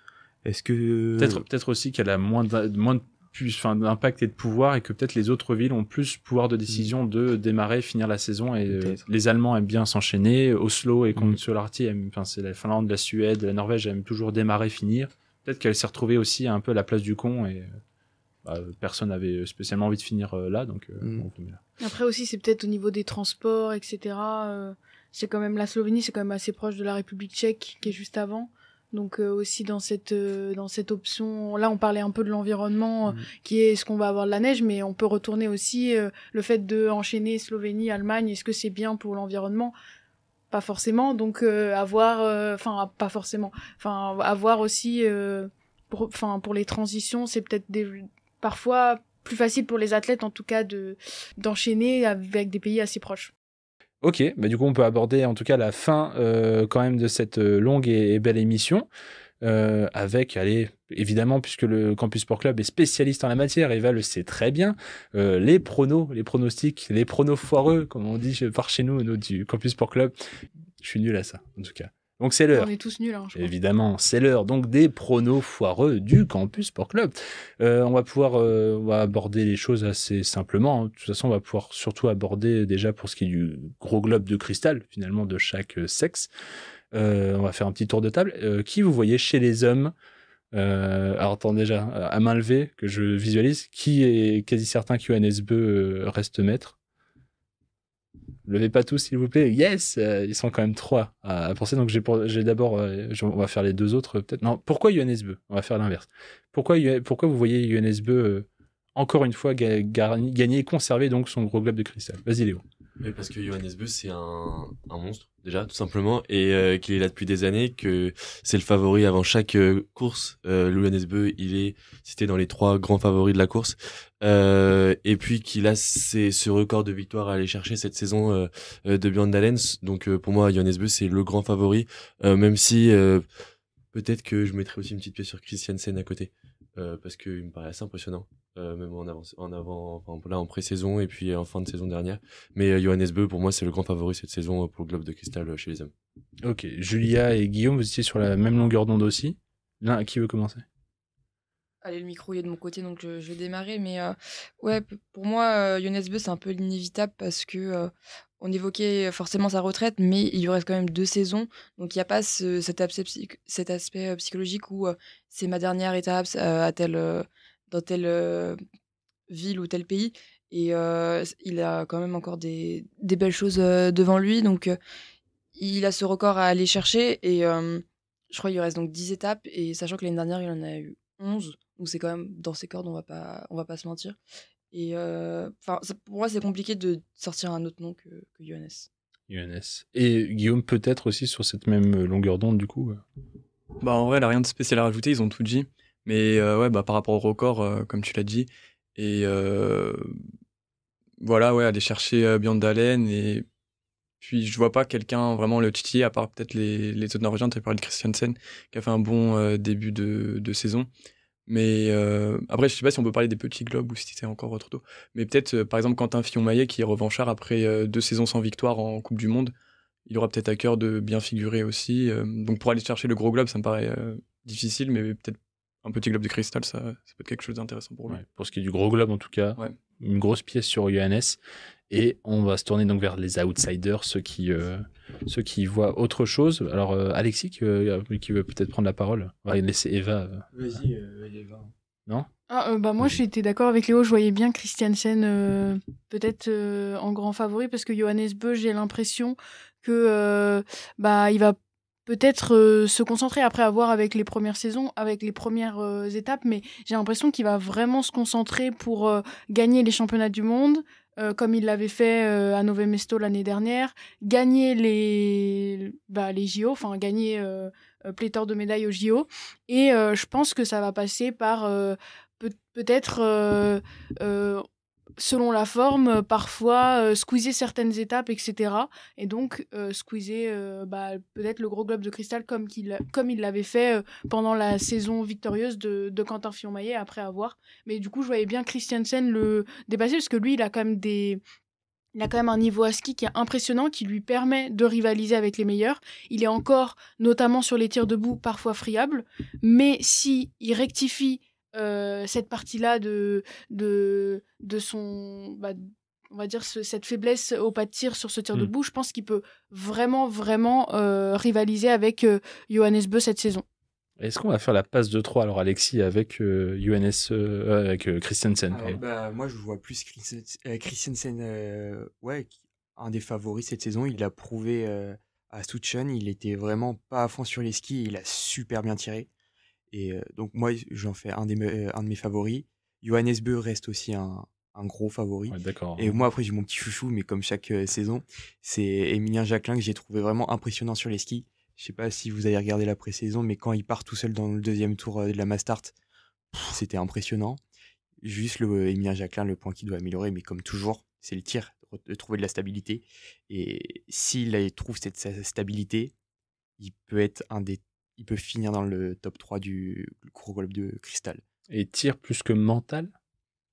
Est-ce que peut-être aussi qu'elle a moins d'impact et de pouvoir, et que peut-être les autres villes ont plus pouvoir de décision de démarrer, finir la saison, et les Allemands aiment bien s'enchaîner, Oslo et Kontiolahti c'est la Finlande, la Suède, la Norvège aiment toujours démarrer, finir. Peut-être qu'elle s'est retrouvée aussi un peu à la place du con, et personne n'avait spécialement envie de finir là, donc Après aussi c'est peut-être au niveau des transports, etc. C'est quand même la Slovénie, c'est quand même assez proche de la République tchèque qui est juste avant. Donc aussi dans cette option, là on parlait un peu de l'environnement qui est, est-ce qu'on va avoir de la neige, mais on peut retourner aussi le fait de enchaîner Slovénie, Allemagne, est-ce que c'est bien pour l'environnement? Pas forcément, donc avoir aussi pour les transitions, c'est peut-être parfois plus facile pour les athlètes en tout cas d'enchaîner avec des pays assez proches. Ok, du coup on peut aborder en tout cas la fin quand même de cette longue et belle émission avec, évidemment, puisque le Campus Sport Club est spécialiste en la matière, Eva le sait très bien, les pronostics, les pronos foireux, comme on dit par chez nous du Campus Sport Club. Je suis nul à ça, en tout cas. Donc c'est l'heure. On est tous nuls, hein, je crois. Évidemment, c'est l'heure donc des pronos foireux du Campus Sport Club. On va aborder les choses assez simplement. De toute façon, on va pouvoir surtout aborder déjà pour ce qui est du gros globe de cristal, finalement, de chaque sexe. On va faire un petit tour de table. Qui vous voyez chez les hommes? Alors attends, déjà, à main levée, que je visualise, qui est quasi certain que Johannes Beu reste maître? Levez pas tous, s'il vous plaît. Yes, ils sont quand même 3 à penser. Donc j'ai d'abord, on va faire les 2 autres peut-être. Non, pourquoi Johannes Beu? On va faire l'inverse. Pourquoi vous voyez Johannes Beu encore une fois gagner et conserver donc son gros globe de cristal? Vas-y Léo. Oui, parce que Johannes Beu c'est un monstre déjà tout simplement, et qu'il est là depuis des années, que c'est le favori avant chaque course. Johannes Beu il est cité dans les 3 grands favoris de la course, et puis qu'il a ce record de victoire à aller chercher cette saison de Björn Dahlens. Donc pour moi Johannes Beu c'est le grand favori, même si peut-être que je mettrais aussi une petite pièce sur Christiansen à côté. parce qu'il me paraît assez impressionnant, même en pré-saison et puis en fin de saison dernière. Mais Johannes Beu, pour moi, c'est le grand favori cette saison pour le Globe de Cristal chez les hommes. Ok, Julia et Guillaume, vous étiez sur la même longueur d'onde aussi. L'un, qui veut commencer? Allez, le micro il est de mon côté, donc je vais démarrer. Mais ouais, pour moi, Johannes Beu, c'est un peu l'inévitable parce que on évoquait forcément sa retraite, mais il lui reste quand même 2 saisons. Donc il n'y a pas cet aspect psychologique où c'est ma dernière étape dans telle ville ou tel pays. Et il a quand même encore des belles choses devant lui. Donc il a ce record à aller chercher. Et je crois qu'il lui reste donc 10 étapes. Et sachant que l'année dernière, il en a eu 11. Donc c'est quand même dans ses cordes, on va pas se mentir. Et pour moi, c'est compliqué de sortir un autre nom que Johannes. Johannes. Et Guillaume, peut-être aussi sur cette même longueur d'onde, du coup. Bah, en vrai, il a rien de spécial à rajouter, ils ont tout dit. Mais ouais, bah, par rapport au record, comme tu l'as dit. Et voilà, ouais, aller chercher Bjørndalen. Et puis, je vois pas quelqu'un vraiment le titiller, à part peut-être les autres Norvégiens. Tu as parlé de Christiansen, qui a fait un bon début de saison. Mais après, je sais pas si on peut parler des petits globes ou si c'était encore trop tôt. Mais peut-être, par exemple, Quentin Fillon-Maillet, qui est revanchard après 2 saisons sans victoire en Coupe du Monde, il aura peut-être à cœur de bien figurer aussi. Donc pour aller chercher le gros globe, ça me paraît difficile, mais peut-être un petit globe de cristal, ça peut être quelque chose d'intéressant pour lui. Ouais, pour ce qui est du gros globe, en tout cas, ouais. Une grosse pièce sur Johannes. Et on va se tourner donc vers les outsiders, ceux qui voient autre chose. Alors, Alexis, qui veut peut-être prendre la parole. On va laisser Eva. Vas-y, Eva. Non? Moi, j'étais d'accord avec Léo. Je voyais bien Christiansen peut-être en grand favori parce que Johannes Beu, j'ai l'impression que il va peut-être se concentrer après avoir avec les premières saisons, avec les premières étapes, mais j'ai l'impression qu'il va vraiment se concentrer pour gagner les championnats du monde. Comme il l'avait fait à Nové Mesto l'année dernière, gagner les JO, enfin gagner pléthore de médailles aux JO. Et je pense que ça va passer par peut-être, selon la forme, parfois squeezer certaines étapes, etc. Et donc squeezer peut-être le gros globe de cristal comme il l'avait fait pendant la saison victorieuse de Quentin Fillon-Maillet après avoir. Mais du coup, je voyais bien Christiansen le dépasser parce que lui, il a quand même un niveau à ski qui est impressionnant, qui lui permet de rivaliser avec les meilleurs. Il est encore, notamment sur les tirs debout, parfois friable. Mais si il rectifie cette partie-là de son, on va dire cette faiblesse au pas de tir sur ce tir debout, je pense qu'il peut vraiment rivaliser avec Johannes Beu cette saison. Est-ce qu'on va faire la passe de 3 alors Alexis avec Johannes avec Christiansen? Moi je vois plus Christiansen, un des favoris cette saison. Il l'a prouvé à Soutchen, il était vraiment pas à fond sur les skis, il a super bien tiré. Et donc moi j'en fais un de mes favoris. Johannes Beu reste aussi un gros favori. Ouais, d'accord. Et moi après j'ai mon petit chouchou, mais comme chaque saison, c'est Émilien Jacquelin que j'ai trouvé vraiment impressionnant sur les skis. Je sais pas si vous avez regardé la pré-saison, mais quand il part tout seul dans le deuxième tour de la Mastart, c'était impressionnant. Juste Émilien Jacquelin, le point qu'il doit améliorer, mais comme toujours, c'est le tir, de trouver de la stabilité. Et s'il trouve cette stabilité, il peut finir dans le top 3 du gros globe de cristal. Et tir plus que mental?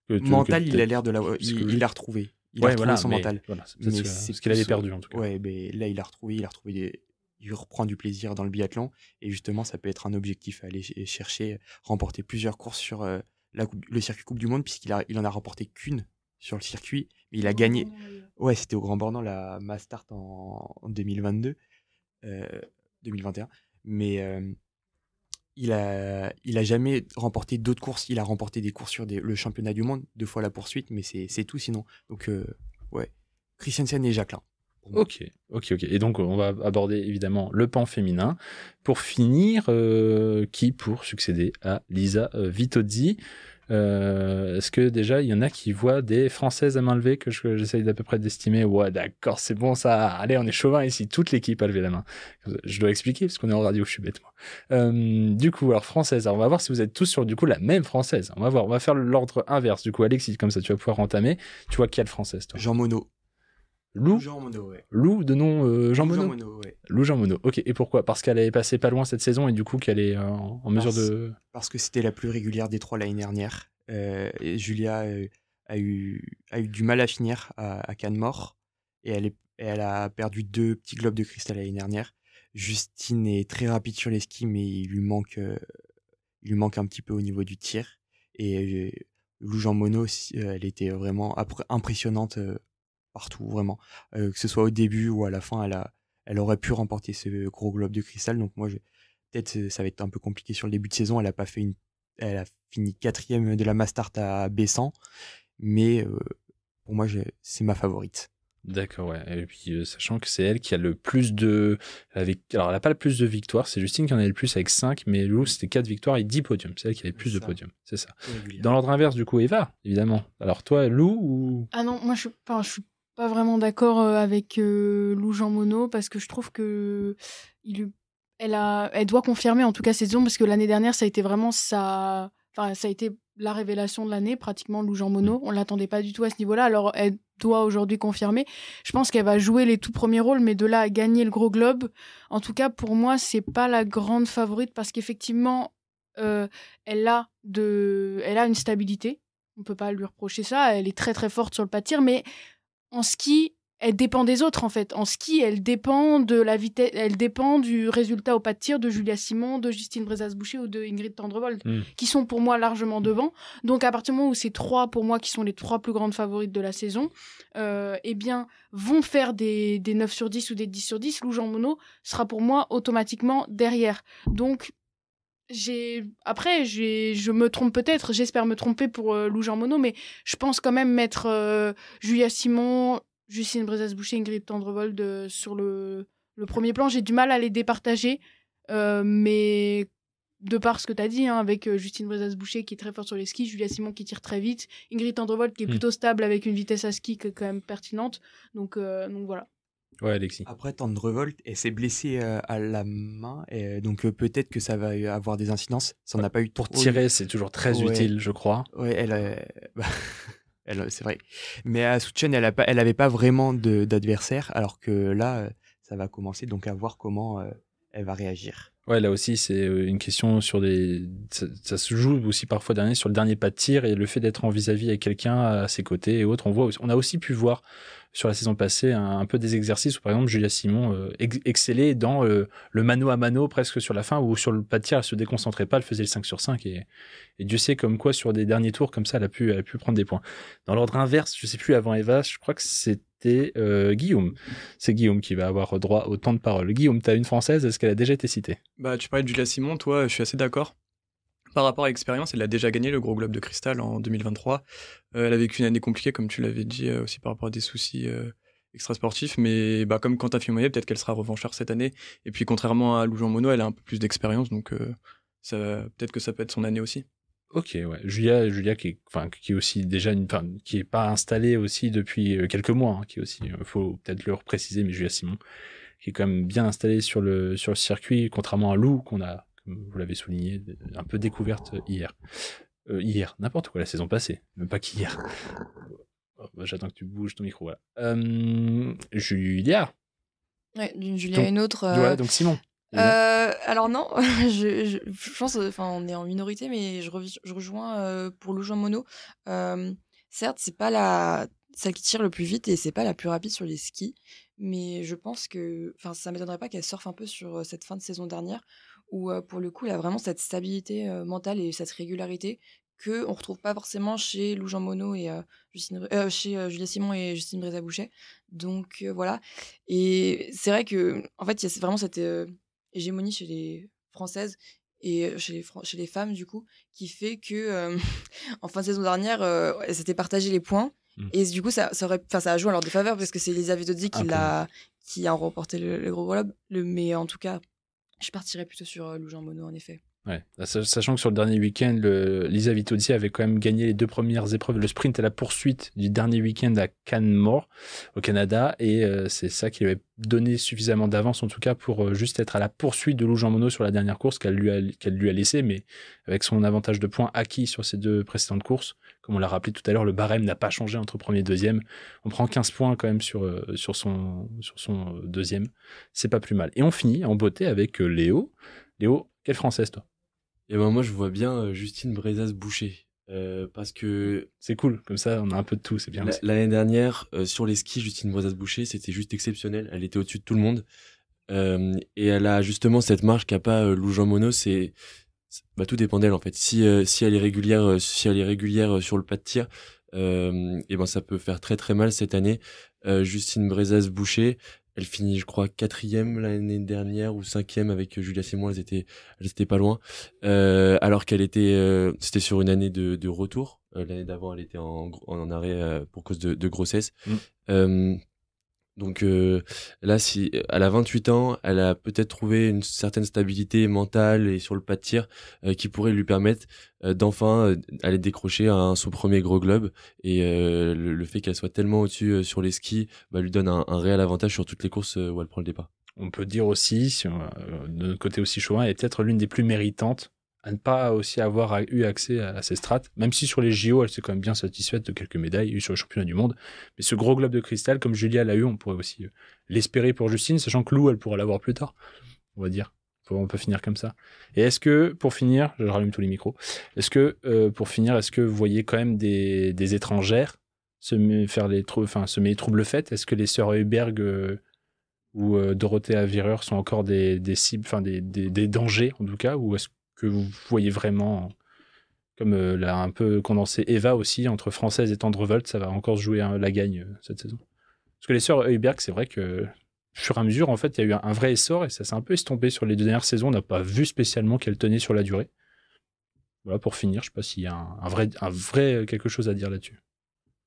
Mental, il a l'air de il l'a retrouvé. Il a retrouvé son mental. Voilà, c'est ce qu'il avait perdu en tout cas. Ouais, mais là il a retrouvé il reprend du plaisir dans le biathlon et justement ça peut être un objectif à aller chercher, remporter plusieurs courses sur le circuit Coupe du Monde, puisqu'il en a remporté qu'une sur le circuit, mais il a gagné. Ouais, c'était au Grand Bornand, la Mastart en 2022, 2021, mais il a jamais remporté d'autres courses. Il a remporté des courses sur le championnat du monde, 2 fois la poursuite, mais c'est tout sinon. Donc ouais, Christiansen et Jacquelin. Ok. Et donc, on va aborder évidemment le pan féminin. Pour finir, qui pour succéder à Lisa Vitozzi? Est-ce que déjà, il y en a qui voient des Françaises à main levée que j'essaye d'à peu près d'estimer? Ouais, d'accord, c'est bon ça. Allez, on est chauvin ici. Toute l'équipe a levé la main. Je dois expliquer parce qu'on est en radio, je suis bête, moi. Du coup, alors française. Alors, on va voir si vous êtes tous sur du coup la même française. On va voir. On va faire l'ordre inverse. Du coup, Alexis, comme ça, tu vas pouvoir entamer. Tu vois quelle française, toi? Jean Monod. Lou Jean Monod, ouais. Lou de nom Jean Monod. Jean Monod, ouais. Lou Jean Monod. Ok, et pourquoi? Parce qu'elle est passée pas loin cette saison et du coup qu'elle est en mesure de... Parce que c'était la plus régulière des 3 l'année dernière. Et Julia a eu du mal à finir à Canmore et elle a perdu 2 petits globes de cristal l'année dernière. Justine est très rapide sur les skis, mais il lui manque un petit peu au niveau du tir. Et Lou Jean Monod, elle était vraiment impressionnante partout, vraiment. Que ce soit au début ou à la fin, elle aurait pu remporter ce gros globe de cristal. Donc moi, peut-être ça va être un peu compliqué sur le début de saison. Elle a fini 4e de la Mastart à Bessan, mais pour moi, c'est ma favorite. D'accord, ouais. Et puis, sachant que c'est elle qui a le plus de... Alors, elle n'a pas le plus de victoires, c'est Justine qui en a le plus avec 5, mais Lou, c'était 4 victoires et 10 podiums. C'est elle qui avait le plus de podiums, c'est ça. Dans l'ordre inverse, du coup, Eva, évidemment. Alors toi, Lou ou... Ah non, moi je suis pas vraiment d'accord avec Lou Jean Monod, parce que je trouve que elle doit confirmer en tout cas cette saison, parce que l'année dernière, ça a été vraiment ça a été la révélation de l'année, pratiquement, Lou Jean Monod. On l'attendait pas du tout à ce niveau-là, alors elle doit aujourd'hui confirmer. Je pense qu'elle va jouer les tout premiers rôles, mais de là à gagner le gros globe, en tout cas, pour moi, c'est pas la grande favorite, parce qu'effectivement, elle a une stabilité. On peut pas lui reprocher ça. Elle est très très forte sur le pas de tir, mais en ski, elle dépend des autres, en fait. En ski, elle dépend de la vitesse, elle dépend du résultat au pas de tir de Julia Simon, de Justine Brezas-Boucher ou de Ingrid Tendrevold, qui sont pour moi largement devant. Donc, à partir du moment où ces 3, pour moi, qui sont les 3 plus grandes favorites de la saison, vont faire des 9 sur 10 ou des 10 sur 10, Lou Jean Monod sera pour moi automatiquement derrière. Donc, je me trompe peut-être, j'espère me tromper pour Lou Jean Monod, mais je pense quand même mettre Julia Simon, Justine Brezas-Boucher, Ingrid Tendrevold sur le premier plan. J'ai du mal à les départager, mais de par ce que tu as dit, avec Justine Brezas-Boucher qui est très forte sur les skis, Julia Simon qui tire très vite, Ingrid Tendrevold qui est plutôt stable avec une vitesse à ski qui est quand même pertinente. Donc voilà. Ouais, Alexis. Après, Tendrevold, elle s'est blessée à la main, et donc peut-être que ça va avoir des incidences. Ça n'a pas eu pour tirer, c'est toujours très utile, je crois. Ouais, c'est vrai. Mais à Soutchen, elle avait pas vraiment d'adversaire, alors que là, ça va commencer, donc à voir comment elle va réagir. Ouais, là aussi, c'est une question sur ça se joue aussi parfois sur le dernier pas de tir, et le fait d'être en vis-à-vis avec quelqu'un à ses côtés et autres. On a aussi pu voir sur la saison passée un peu des exercices où, par exemple, Julia Simon excellait dans le mano à mano presque sur la fin, où sur le pas de tir, elle se déconcentrait pas, elle faisait le 5 sur 5, et Dieu sait comme quoi sur des derniers tours comme ça, elle a pu prendre des points. Dans l'ordre inverse, je sais plus, avant Eva, je crois que c'était Guillaume. C'est Guillaume qui va avoir droit au temps de parole. Guillaume, t'as une française, est-ce qu'elle a déjà été citée? Bah, tu parlais de Julia Simon, toi, je suis assez d'accord. Par rapport à l'expérience, elle a déjà gagné le gros globe de cristal en 2023. Elle a vécu une année compliquée, comme tu l'avais dit, aussi par rapport à des soucis extrasportifs. Mais comme Quentin Fillon-Maillet, peut-être qu'elle sera revanchard cette année. Et puis, contrairement à Lou Jean Monod, elle a un peu plus d'expérience. Donc, peut-être que ça peut être son année aussi. Ok, ouais. Julia qui est aussi déjà qui est pas installée aussi depuis quelques mois, qui est aussi, faut peut-être le préciser, mais Julia Simon, qui est quand même bien installée sur le circuit, contrairement à Lou, qu'on a, comme vous l'avez souligné, un peu découverte hier. N'importe quoi, la saison passée, même pas qu'hier. J'attends que tu bouges ton micro, voilà. Julia. Ouais, d'une Julia à une autre. Ouais, donc Simon. Alors non, je pense, on est en minorité, mais je rejoins pour Lou Jean Monod. Certes, c'est pas celle qui tire le plus vite et c'est pas la plus rapide sur les skis, mais je pense que, ça m'étonnerait pas qu'elle surfe un peu sur cette fin de saison dernière, où pour le coup, elle a vraiment cette stabilité mentale et cette régularité que on retrouve pas forcément chez Lou Jean Monod et chez Julia Simon et Justine Brezas-Boucher. Donc voilà. Et c'est vrai que en fait, il y a vraiment cette hégémonie chez les Françaises et chez les femmes du coup, qui fait que en fin de saison dernière, elles s'étaient partagé les points. Et du coup, ça a joué en leur défaveur, parce que c'est Elisabeth Odzi qui a remporté le gros globe. Mais en tout cas, je partirais plutôt sur Lou Jean Monod, en effet. Ouais, sachant que sur le dernier week-end, Lisa Vitozzi avait quand même gagné les 2 premières épreuves, le sprint et la poursuite du dernier week-end à Canmore, au Canada, et c'est ça qui lui avait donné suffisamment d'avance, en tout cas, pour juste être à la poursuite de Lou Jean Monod sur la dernière course qu'elle lui a laissée, mais avec son avantage de points acquis sur ces 2 précédentes courses. Comme on l'a rappelé tout à l'heure, le barème n'a pas changé entre premier et deuxième. On prend 15 points quand même sur son deuxième. C'est pas plus mal. Et on finit en beauté avec Léo. Léo, quelle Française, toi? Et ben moi je vois bien Justine Brezas-Boucher parce que c'est cool, comme ça on a un peu de tout, c'est bien. L'année dernière sur les skis, Justine Brezas-Boucher c'était juste exceptionnel, elle était au-dessus de tout le monde et elle a justement cette marge qu'a pas Lou Jean Monod, tout dépend d'elle en fait. Si elle est régulière sur le pas de tir, et ben ça peut faire très très mal cette année. Justine Brezas-Boucher, elle finit, je crois, 4e l'année dernière ou 5e avec Julia Simon. Elles étaient pas loin. Alors qu'elle était, c'était sur une année de retour. L'année d'avant, elle était en arrêt pour cause de grossesse. Donc là, si elle a 28 ans, elle a peut-être trouvé une certaine stabilité mentale et sur le pas de tir qui pourrait lui permettre d'enfin aller décrocher son premier gros globe. Et le fait qu'elle soit tellement au-dessus sur les skis lui donne un réel avantage sur toutes les courses où elle prend le départ. On peut dire aussi, de notre côté aussi chauvin, elle est peut-être l'une des plus méritantes à ne pas aussi avoir eu accès à ces strates, même si sur les JO, elle s'est quand même bien satisfaite de quelques médailles sur le championnat du monde. Mais ce gros globe de cristal, comme Julia l'a eu, on pourrait aussi l'espérer pour Justine, sachant que Lou, elle pourra l'avoir plus tard, on va dire. On peut finir comme ça. Et est-ce que, pour finir, je rallume tous les micros, est-ce que vous voyez quand même des étrangères se mêler trouble fête? Est-ce que les sœurs Heuberg ou Dorothea Virer sont encore des cibles, des dangers, en tout cas, ou est-ce que vous voyez vraiment, comme l'a un peu condensé Eva aussi, entre Française et Tendrevolt, ça va encore se jouer la gagne cette saison? Parce que les sœurs Heuberg, c'est vrai que, au fur et à mesure, en fait, il y a eu un vrai essor, et ça s'est un peu estompé sur les 2 dernières saisons. On n'a pas vu spécialement qu'elle tenait sur la durée. Voilà, pour finir, je sais pas s'il y a un vrai quelque chose à dire là-dessus.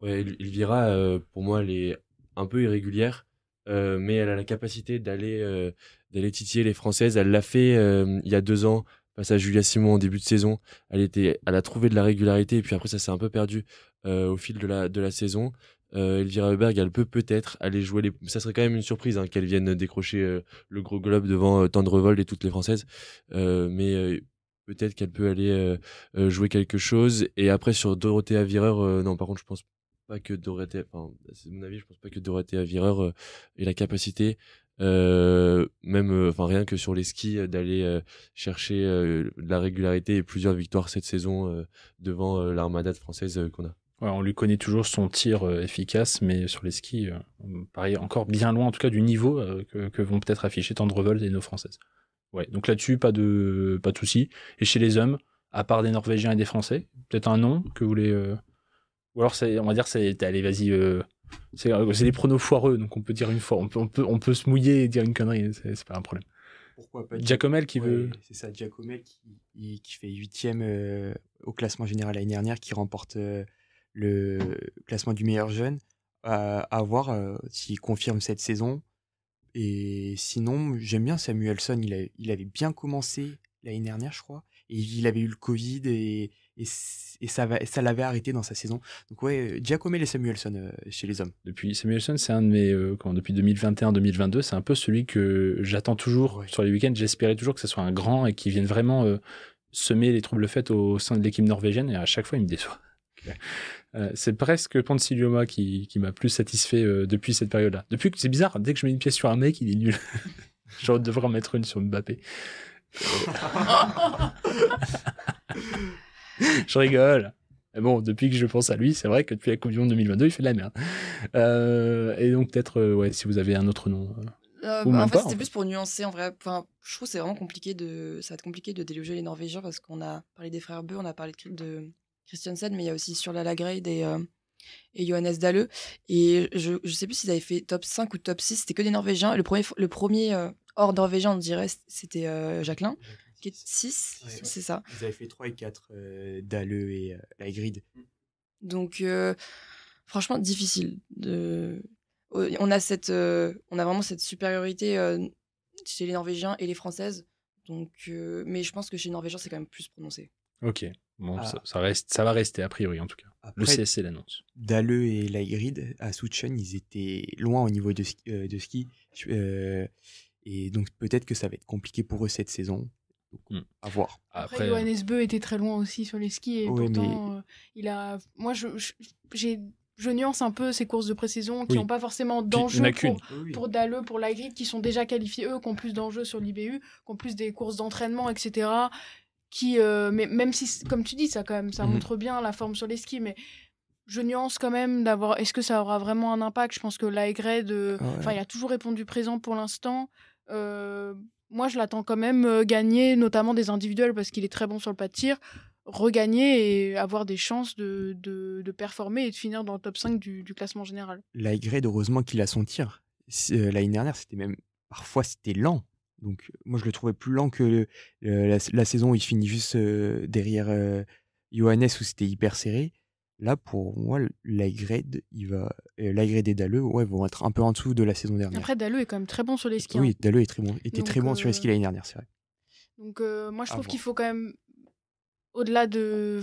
Ouais, Elvira, pour moi, elle est un peu irrégulière, mais elle a la capacité d'aller titiller les Françaises. Elle l'a fait il y a 2 ans, face à Julia Simon en début de saison. Elle a trouvé de la régularité, et puis après ça s'est un peu perdu au fil de la saison. Elvira Heuberg, elle peut-être aller jouer ça serait quand même une surprise qu'elle vienne décrocher le gros globe devant Tendrevolt et toutes les Françaises, mais peut-être qu'elle peut aller jouer quelque chose. Et après sur Dorothea Virer, non, par contre je pense pas que c'est mon avis, je pense pas que Dorothea Virer ait la capacité, rien que sur les skis, d'aller chercher de la régularité et plusieurs victoires cette saison devant l'armada française qu'on a. Ouais, on lui connaît toujours son tir efficace, mais sur les skis, on paraît encore bien loin, en tout cas, du niveau que vont peut-être afficher Tendrevolt et nos Françaises. Ouais, donc là-dessus, pas de soucis. Et chez les hommes, à part des Norvégiens et des Français, peut-être un nom que vous voulez... Ou alors, on va dire, allez, vas-y, c'est les pronos foireux, donc on peut dire une fois, on peut se mouiller et dire une connerie, c'est pas un problème. Pourquoi pas Giacomel qui veut... C'est ça, Giacomel qui fait 8e au classement général l'année dernière, qui remporte le classement du meilleur jeune, à voir s'il confirme cette saison. Et sinon, j'aime bien Samuelsson, il avait bien commencé l'année dernière, je crois, et il avait eu le Covid et ça l'avait arrêté dans sa saison. Donc ouais, Giacomel et Samuelsson chez les hommes. Samuelsson, c'est un de mes depuis 2021-2022, c'est un peu celui que j'attends toujours sur les week-ends. J'espérais toujours que ce soit un grand et qu'il vienne vraiment semer les troubles faits au sein de l'équipe norvégienne, et à chaque fois il me déçoit. C'est presque Ponsiluoma qui m'a plus satisfait depuis cette période-là. Depuis que c'est bizarre, dès que je mets une pièce sur un mec, il est nul. J'aurais devrais en mettre une sur Mbappé. Je rigole. Mais bon, depuis que je pense à lui, c'est vrai que depuis la Coupe du Monde 2022, il fait de la merde. Et donc peut-être, si vous avez un autre nom. En fait, c'était plus pour nuancer. En vrai, je trouve que c'est vraiment compliqué ça va être compliqué de déloger les Norvégiens, parce qu'on a parlé des frères Bø, on a parlé de Christiansen, mais il y a aussi Sturla Lagrade et Johannes Dahle. Et je sais plus s'ils avaient fait top 5 ou top 6, c'était que des Norvégiens. Le premier hors norvégien, on dirait, c'était Jacquelin, qui est 6, ouais, c'est ça. Ils avaient fait 3 et 4, Dahle et Lagrade. Donc, franchement, difficile. On a vraiment cette supériorité chez les Norvégiens et les Françaises. Donc, mais je pense que chez les Norvégiens, c'est quand même plus prononcé. Ok, bon, ça va rester a priori en tout cas. Après, Le CSC l'annonce. Dalleux et Laigrid à Soutchen, ils étaient loin au niveau de ski. Et donc peut-être que ça va être compliqué pour eux cette saison. Donc, à voir. Après Johannes Beu était très loin aussi sur les skis et pourtant il a. Moi je nuance un peu ces courses de pré-saison qui n'ont pas forcément d'enjeu pour Dalleux, pour Laigrid, qui sont déjà qualifiés eux, qui ont plus d'enjeux sur l'IBU, qui ont plus des courses d'entraînement, etc. Mais même si, comme tu dis, ça quand même, ça montre bien la forme sur les skis, mais je nuance quand même d'avoir. Est-ce que ça aura vraiment un impact ? Je pense que Laigrid, il a toujours répondu présent pour l'instant. Moi, je l'attends quand même gagner, notamment des individuels, parce qu'il est très bon sur le pas de tir, regagner et avoir des chances de performer et de finir dans le top 5 du classement général. Laigrid, heureusement qu'il a son tir. L'année dernière, parfois c'était lent. Donc, moi, je le trouvais plus lent que la saison où il finit juste derrière Johannes, où c'était hyper serré. Là, pour moi, Laigrid et Dalleux vont être un peu en dessous de la saison dernière. Après, Dalleux est quand même très bon sur les skis. Oui, Dalleux était très bon sur les skis l'année dernière, c'est vrai. Donc, moi, je trouve qu'il faut quand même, au-delà de...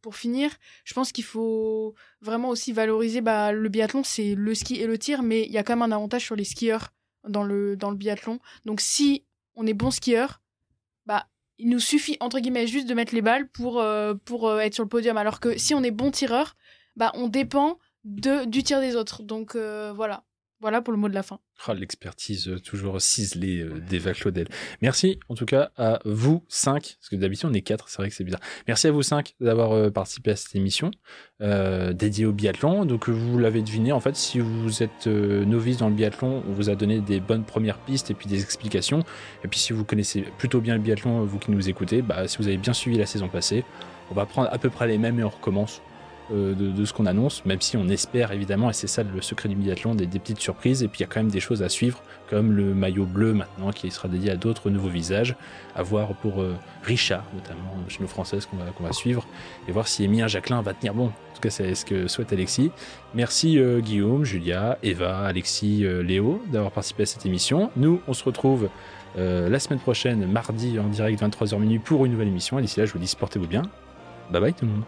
Pour finir, je pense qu'il faut vraiment aussi valoriser le biathlon, c'est le ski et le tir, mais il y a quand même un avantage sur les skieurs dans le biathlon. Donc si on est bon skieur, il nous suffit entre guillemets juste de mettre les balles pour être sur le podium, alors que si on est bon tireur, on dépend du tir des autres. Donc voilà pour le mot de la fin. L'expertise toujours ciselée d'Eva Claudel. Merci en tout cas à vous 5, parce que d'habitude on est 4, c'est vrai que c'est bizarre. Merci à vous 5 d'avoir participé à cette émission dédiée au biathlon. Donc vous l'avez deviné, en fait, si vous êtes novice dans le biathlon, on vous a donné des bonnes premières pistes et puis des explications. Et puis si vous connaissez plutôt bien le biathlon, vous qui nous écoutez, si vous avez bien suivi la saison passée, on va prendre à peu près les mêmes et on recommence. De ce qu'on annonce, même si on espère évidemment, et c'est ça le secret du biathlon, des petites surprises. Et puis il y a quand même des choses à suivre, comme le maillot bleu maintenant qui sera dédié à d'autres nouveaux visages, à voir pour Richard notamment, chez nos Françaises qu'on va suivre, et voir si Émilien Jacquelin va tenir bon. En tout cas c'est ce que souhaite Alexis. Merci Guillaume, Julia, Eva, Alexis, Léo d'avoir participé à cette émission. Nous on se retrouve la semaine prochaine, mardi en direct 23h minuit pour une nouvelle émission, et d'ici là je vous dis portez-vous bien, bye bye tout le monde.